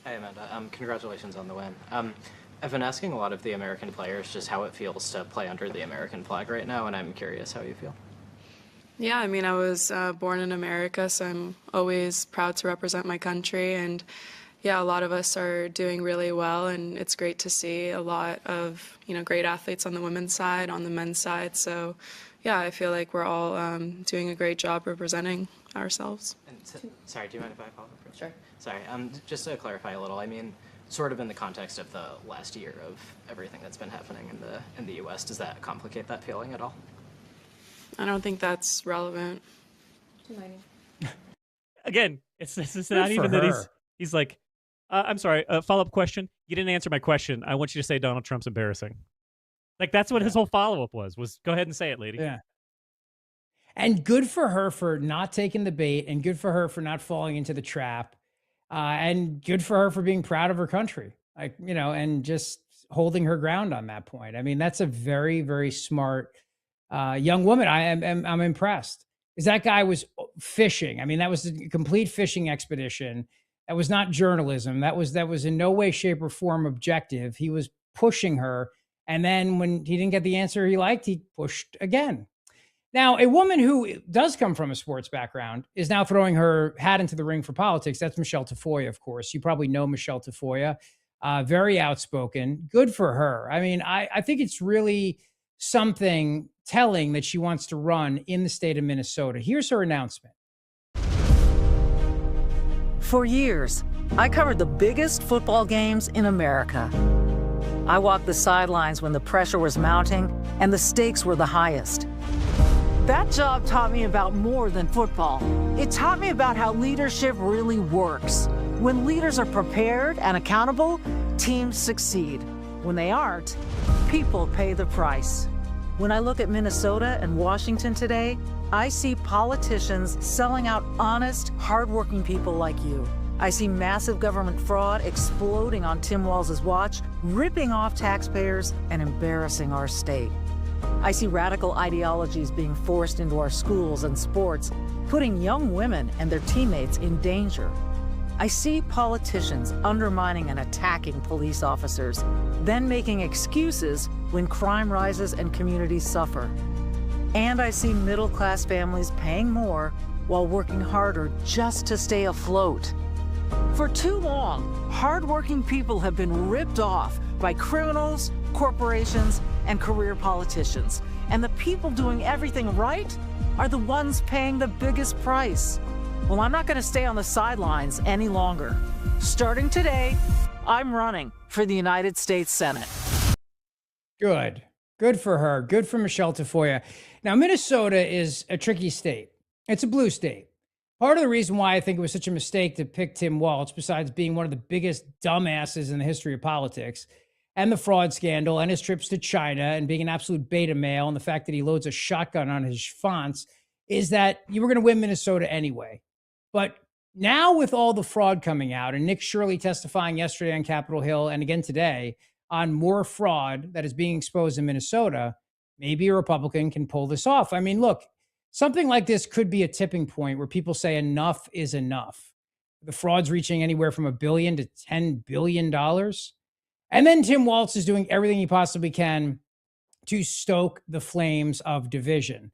Hey, Amanda. Congratulations on the win. I've been asking a lot of the American players just how it feels to play under the American flag right now, and I'm curious how you feel. Yeah, I mean, I was born in America, so I'm always proud to represent my country. And yeah, a lot of us are doing really well, and it's great to see a lot of, great athletes on the women's side, on the men's side. So yeah, I feel like we're all doing a great job representing ourselves. And sorry, do you mind if I follow up first? Sure. Sorry, just to clarify a little, I mean, sort of in the context of the last year of everything that's been happening in the U.S., does that complicate that feeling at all? I don't think that's relevant. Again, it's not even that he's like, I'm sorry, follow-up question. You didn't answer my question. I want you to say Donald Trump's embarrassing. Like, that's what his whole follow-up was go ahead and say it, lady. Yeah. And good for her for not taking the bait, and good for her for not falling into the trap. And good for her for being proud of her country, and just holding her ground on that point. I mean, that's a very, very smart young woman. I'm impressed. Because that guy was fishing. I mean, that was a complete fishing expedition. That was not journalism. That was in no way, shape, or form objective. He was pushing her. And then when he didn't get the answer he liked, he pushed again. Now, a woman who does come from a sports background is now throwing her hat into the ring for politics. That's Michele Tafoya, of course. You probably know Michele Tafoya. Very outspoken. Good for her. I mean, I think it's really something telling that she wants to run in the state of Minnesota. Here's her announcement. For years, I covered the biggest football games in America. I walked the sidelines when the pressure was mounting and the stakes were the highest. That job taught me about more than football. It taught me about how leadership really works. When leaders are prepared and accountable, teams succeed. When they aren't, people pay the price. When I look at Minnesota and Washington today, I see politicians selling out honest, hardworking people like you. I see massive government fraud exploding on Tim Walz's watch, ripping off taxpayers and embarrassing our state. I see radical ideologies being forced into our schools and sports, putting young women and their teammates in danger. I see politicians undermining and attacking police officers, then making excuses when crime rises and communities suffer. And I see middle-class families paying more while working harder just to stay afloat. For too long, hardworking people have been ripped off by criminals, corporations, and career politicians. And the people doing everything right are the ones paying the biggest price. Well, I'm not going to stay on the sidelines any longer. Starting today, I'm running for the United States Senate. Good. Good for her. Good for Michele Tafoya. Now, Minnesota is a tricky state. It's a blue state. Part of the reason why I think it was such a mistake to pick Tim Walz, besides being one of the biggest dumbasses in the history of politics, and the fraud scandal, and his trips to China, and being an absolute beta male, and the fact that he loads a shotgun on his fonts, is that you were going to win Minnesota anyway. But now with all the fraud coming out, and Nick Shirley testifying yesterday on Capitol Hill, and again today, on more fraud that is being exposed in Minnesota, maybe a Republican can pull this off. I mean, look, something like this could be a tipping point where people say enough is enough. The fraud's reaching anywhere from $1 billion to $10 billion. And then Tim Walz is doing everything he possibly can to stoke the flames of division.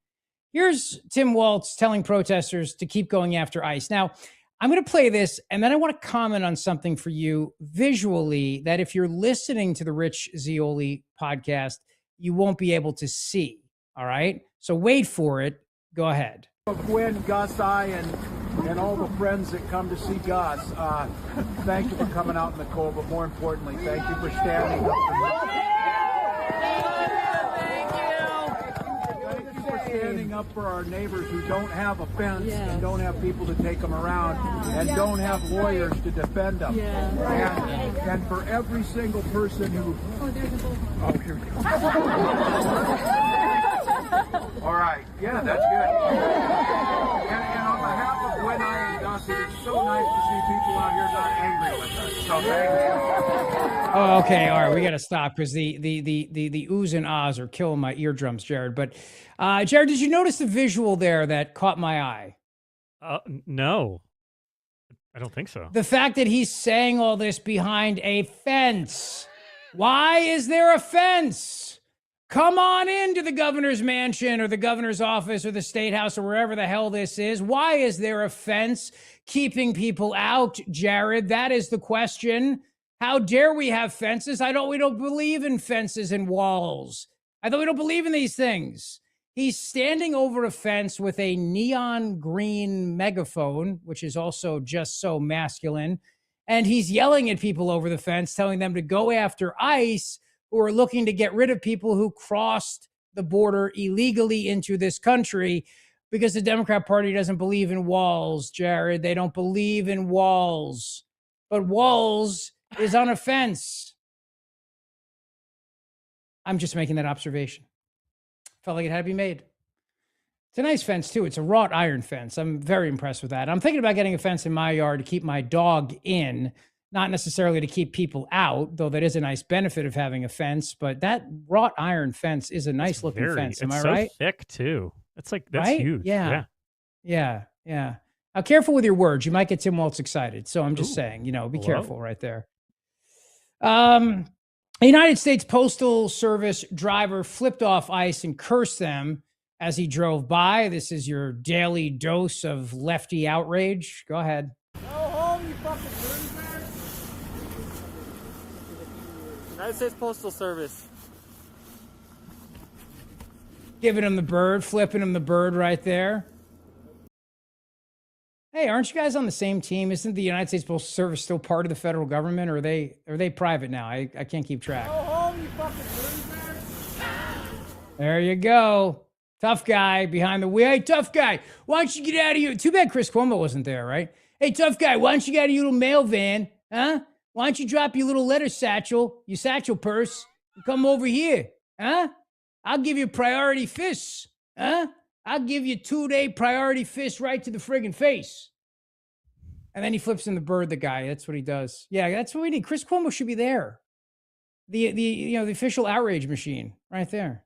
Here's Tim Walz telling protesters to keep going after ICE. Now, I'm going to play this, and then I want to comment on something for you visually that if you're listening to the Rich Zeoli podcast, you won't be able to see. All right? So wait for it. Go ahead. Gwen, Gus, and all the friends that come to see Gus, thank you for coming out in the cold, but more importantly, thank you for standing up for me. Thank you for standing up for our neighbors who don't have a fence and don't have people to take them around and don't have lawyers to defend them. And for every single person who... Oh, here we go. All right. Yeah, that's good. And on behalf of Gwen, I and Gus, it's so nice to see people out here not angry with us. So thank you. Oh, okay. All right. We got to stop because the oohs and ahs are killing my eardrums, Jared. But Jared, did you notice the visual there that caught my eye? No, I don't think so. The fact that he's saying all this behind a fence. Why is there a fence? Come on into the governor's mansion or the governor's office or the state house or wherever the hell this is. Why is there a fence keeping people out, Jared? That is the question. How dare we have fences? We don't believe in fences and walls. We don't believe in these things. He's standing over a fence with a neon green megaphone, which is also just so masculine. And he's yelling at people over the fence, telling them to go after ICE, who are looking to get rid of people who crossed the border illegally into this country, because the Democrat Party doesn't believe in walls, Jared. They don't believe in walls. But Walz is on a fence. I'm just making that observation. Felt like it had to be made. It's a nice fence, too. It's a wrought iron fence. I'm very impressed with that. I'm thinking about getting a fence in my yard to keep my dog in, not necessarily to keep people out, though that is a nice benefit of having a fence. But that wrought iron fence is a nice looking fence. Am I right? It's so thick, too. That's huge. Yeah. Now, careful with your words. You might get Tim Walz excited. So I'm just saying, be careful right there. A United States Postal Service driver flipped off ICE and cursed them as he drove by. This is your daily dose of lefty outrage. Go ahead. Go home, you fucking loser. United States Postal Service. Giving him the bird, flipping him the bird right there. Hey, aren't you guys on the same team? Isn't the United States Postal Service still part of the federal government, or are they private now? I can't keep track. Go home, you fucking loser. There you go. Tough guy behind the wheel. Hey, tough guy, why don't you get out of here? Too bad Chris Cuomo wasn't there, right? Hey, tough guy, why don't you get out of your little mail van? Huh? Why don't you drop your little letter satchel, your satchel purse, and come over here? Huh? I'll give you priority fists. Huh? I'll give you 2-day priority fist right to the friggin' face. And then he flips in the bird, the guy. That's what he does. Yeah, that's what we need. Chris Cuomo should be there. The official outrage machine right there.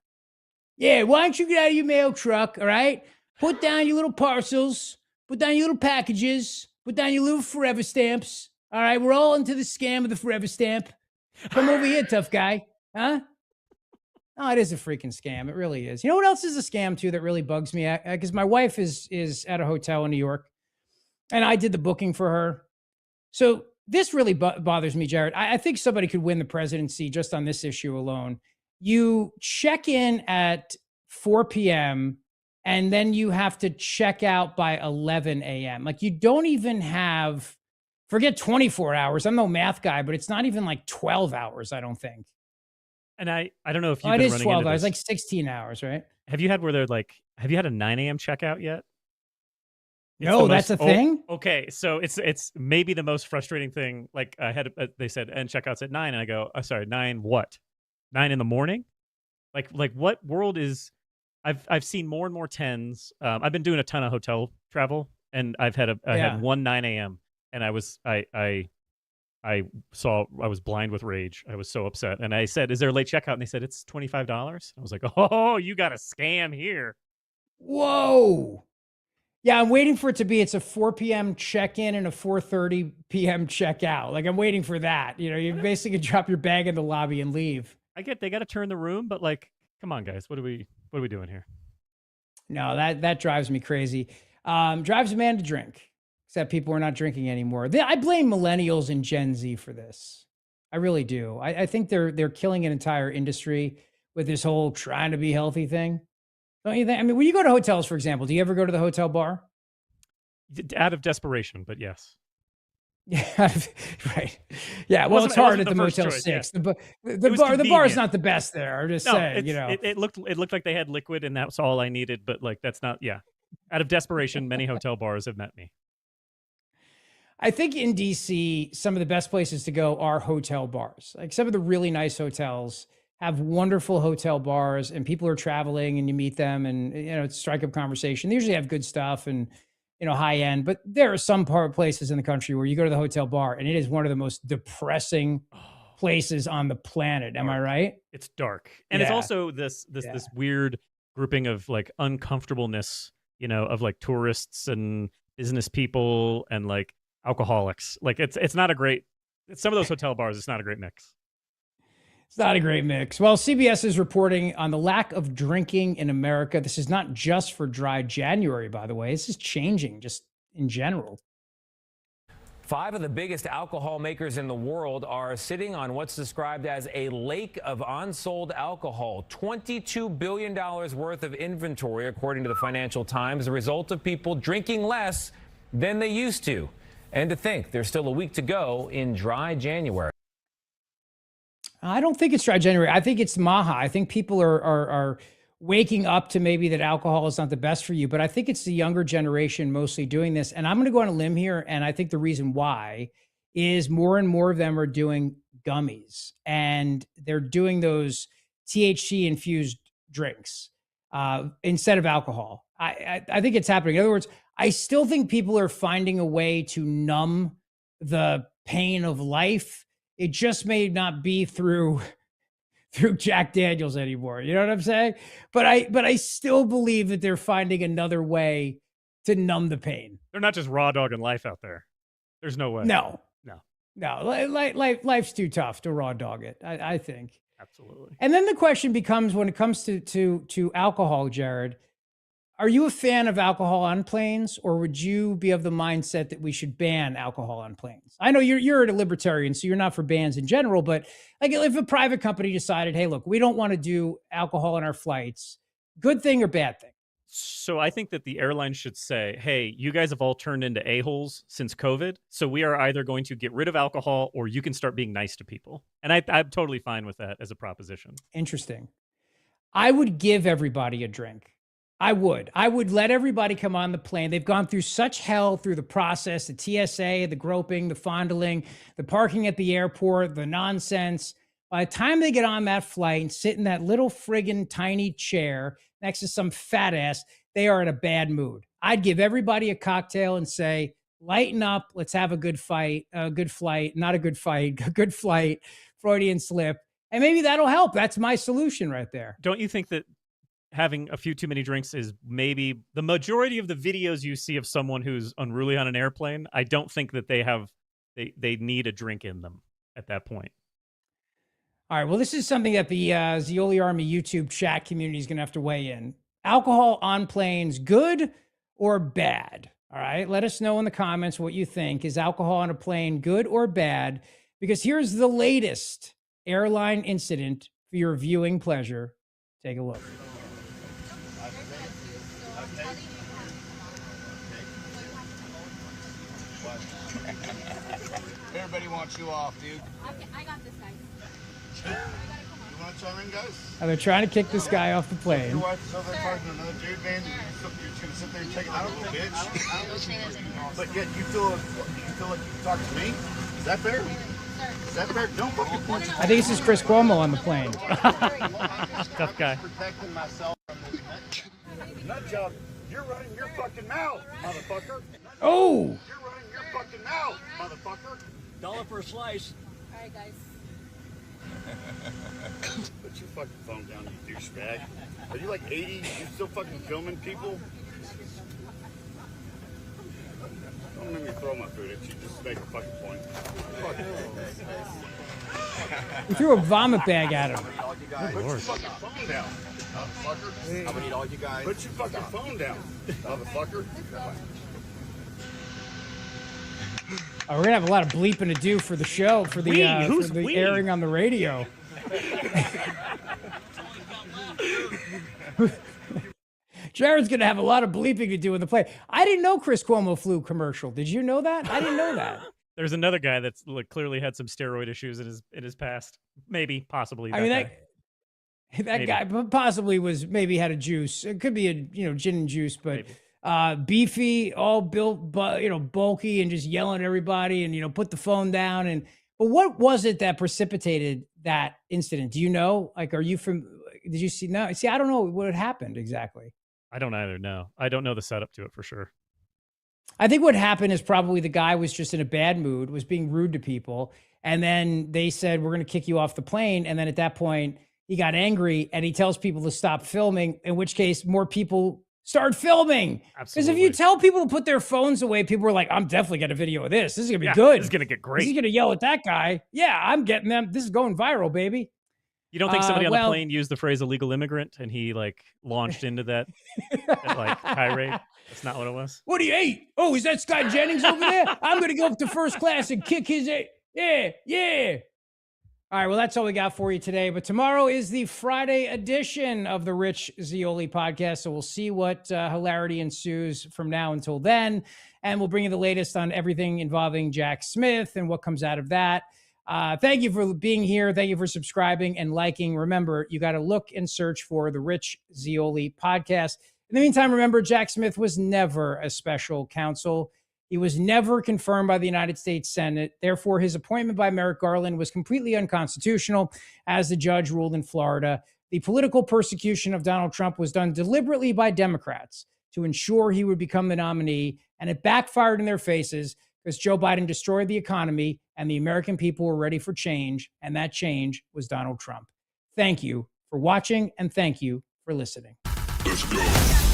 Yeah, why don't you get out of your mail truck, all right? Put down your little parcels. Put down your little packages. Put down your little forever stamps. All right, we're all into the scam of the forever stamp. Come over here, tough guy. Huh? Oh, it is a freaking scam. It really is. You know what else is a scam, too, that really bugs me? Because my wife is at a hotel in New York, and I did the booking for her. So this really bothers me, Jared. I think somebody could win the presidency just on this issue alone. You check in at 4 p.m., and then you have to check out by 11 a.m. Like, you don't even have, forget 24 hours. I'm no math guy, but it's not even like 12 hours, I don't think. And I don't know if you've it been is running 12 into hours, this. like 16 hours, right? Have you had have you had a 9 a.m. checkout yet? No, that's a thing? Okay, so it's maybe the most frustrating thing. Like, I had, they said, and checkouts at 9, and I go, oh, sorry, 9 what? 9 in the morning? Like what world is? I've seen more and more 10s. I've been doing a ton of hotel travel, and I had one 9 a.m. and I was blind with rage. I was so upset, and I said, "Is there a late checkout?" And they said it's $25. I was like, "Oh, you got a scam here." Whoa. Yeah, I'm waiting for it to be, it's a 4 p.m. check-in and a 4:30 p.m. check-out. Like, I'm waiting for that. You basically drop your bag in the lobby and leave. I get they got to turn the room, but like, come on, guys, what are we doing here? No, that drives me crazy. Drives a man to drink, except people are not drinking anymore. I blame millennials and Gen Z for this. I really do. I think they're killing an entire industry with this whole trying to be healthy thing. Don't you think? I mean, when you go to hotels, for example, do you ever go to the hotel bar? Out of desperation, but yes. Yeah, right. Yeah, well, it's hard at the Motel 6. Yeah. The bar is not the best there. I'm just saying, It looked like they had liquid, and that's all I needed. But like, that's not. Yeah, out of desperation, many hotel bars have met me. I think in DC, some of the best places to go are hotel bars. Like, some of the really nice hotels have wonderful hotel bars, and people are traveling, and you meet them, and it's strike up conversation. They usually have good stuff and high end. But there are some places in the country where you go to the hotel bar, and it is one of the most depressing places on the planet. Am I right? It's dark, and it's also this weird grouping of like uncomfortableness, of like tourists and business people and like alcoholics. Like, it's not a great. Some of those hotel bars, it's not a great mix. It's not a great mix. Well, CBS is reporting on the lack of drinking in America. This is not just for dry January, by the way. This is changing just in general. 5 of the biggest alcohol makers in the world are sitting on what's described as a lake of unsold alcohol. $22 billion worth of inventory, according to the Financial Times, a result of people drinking less than they used to. And to think there's still a week to go in dry January. I don't think it's dry January. I think it's MAGA. I think people are waking up to maybe that alcohol is not the best for you, but I think it's the younger generation mostly doing this. And I'm going to go on a limb here. And I think the reason why is more and more of them are doing gummies, and they're doing those THC infused drinks instead of alcohol. I think it's happening. In other words, I still think people are finding a way to numb the pain of life. It just may not be through Jack Daniels anymore. You know what I'm saying? But I still believe that they're finding another way to numb the pain. They're not just raw dogging life out there. There's no way. No. Life's too tough to raw dog it, I think. Absolutely. And then the question becomes, when it comes to alcohol, Jared, are you a fan of alcohol on planes, or would you be of the mindset that we should ban alcohol on planes? I know you're a libertarian, so you're not for bans in general, but like if a private company decided, hey, look, we don't want to do alcohol on our flights, good thing or bad thing? So I think that the airlines should say, hey, you guys have all turned into a-holes since COVID, so we are either going to get rid of alcohol or you can start being nice to people. And I'm totally fine with that as a proposition. Interesting. I would give everybody a drink. I would let everybody come on the plane. They've gone through such hell through the process, the TSA, the groping, the fondling, the parking at the airport, the nonsense. By the time they get on that flight and sit in that little friggin' tiny chair next to some fat ass, they are in a bad mood. I'd give everybody a cocktail and say, lighten up. Let's have a good flight, not a good fight, a good flight, Freudian slip. And maybe that'll help. That's my solution right there. Don't you think that having a few too many drinks is maybe the majority of the videos you see of someone who's unruly on an airplane? I don't think that they need a drink in them at that point. All right. Well, this is something that the Zeoli Army YouTube chat community is going to have to weigh in. Alcohol on planes, good or bad? All right. Let us know in the comments what you think. Is alcohol on a plane good or bad? Because here's the latest airline incident for your viewing pleasure. Take a look. Everybody wants you off, dude. Okay, I got this, guys. You want to chime in, guys? They're trying to kick this guy off the plane. Your wife is over there talking to another dude, man. You're just going to sit there and take it like a little bitch. But yet you feel like you can talk to me? Is that fair? Is that fair? Don't fucking punch. I think this is Chris Cuomo on the plane. Tough guy. Protecting myself from this nut job. You're running your fucking mouth, motherfucker. Oh! You're running your fucking mouth, motherfucker. $1 for a slice. All right, guys. Put your fucking phone down, you douchebag. Are you like 80? You still fucking filming people? Don't make me throw my food at you. Just make a fucking point. He threw a vomit bag at him. Put your fucking phone down, motherfucker. I'm gonna need all you guys. Put your fucking phone down, motherfucker. We're gonna have a lot of bleeping to do for the show, for the airing on the radio. Jared's gonna have a lot of bleeping to do in the play. I didn't know Chris Cuomo flew commercial. Did you know that? I didn't know that. There's another guy that's clearly had some steroid issues in his past. Maybe, possibly. That guy possibly maybe had a juice. It could be a gin and juice, but. Maybe. Beefy, all built, bulky, and just yelling at everybody, and put the phone down. But what was it that precipitated that incident? Do you know? Like, are you from? Did you see? No, see, I don't know what had happened exactly. I don't either. No, I don't know the setup to it for sure. I think what happened is probably the guy was just in a bad mood, was being rude to people, and then they said, "We're going to kick you off the plane." And then at that point, he got angry and he tells people to stop filming. In which case, more people start filming. Because if you tell people to put their phones away, people are like, I'm definitely getting a video of this. This is going to be good. This is going to get great. He's going to yell at that guy. Yeah, I'm getting them. This is going viral, baby. You don't think somebody on the plane used the phrase illegal immigrant and he like launched into that like tirade? That's not what it was. What do you eat? Oh, is that Scott Jennings over there? I'm going to go up to first class and kick his ass. Yeah. All right, well, that's all we got for you today. But tomorrow is the Friday edition of the Rich Zeoli podcast. So we'll see what hilarity ensues from now until then. And we'll bring you the latest on everything involving Jack Smith and what comes out of that. Thank you for being here. Thank you for subscribing and liking. Remember, you got to look and search for the Rich Zeoli podcast. In the meantime, remember, Jack Smith was never a special counsel. He was never confirmed by the United States Senate. Therefore, his appointment by Merrick Garland was completely unconstitutional, as the judge ruled in Florida. The political persecution of Donald Trump was done deliberately by Democrats to ensure he would become the nominee, and it backfired in their faces because Joe Biden destroyed the economy and the American people were ready for change, and that change was Donald Trump. Thank you for watching, and thank you for listening. Let's go.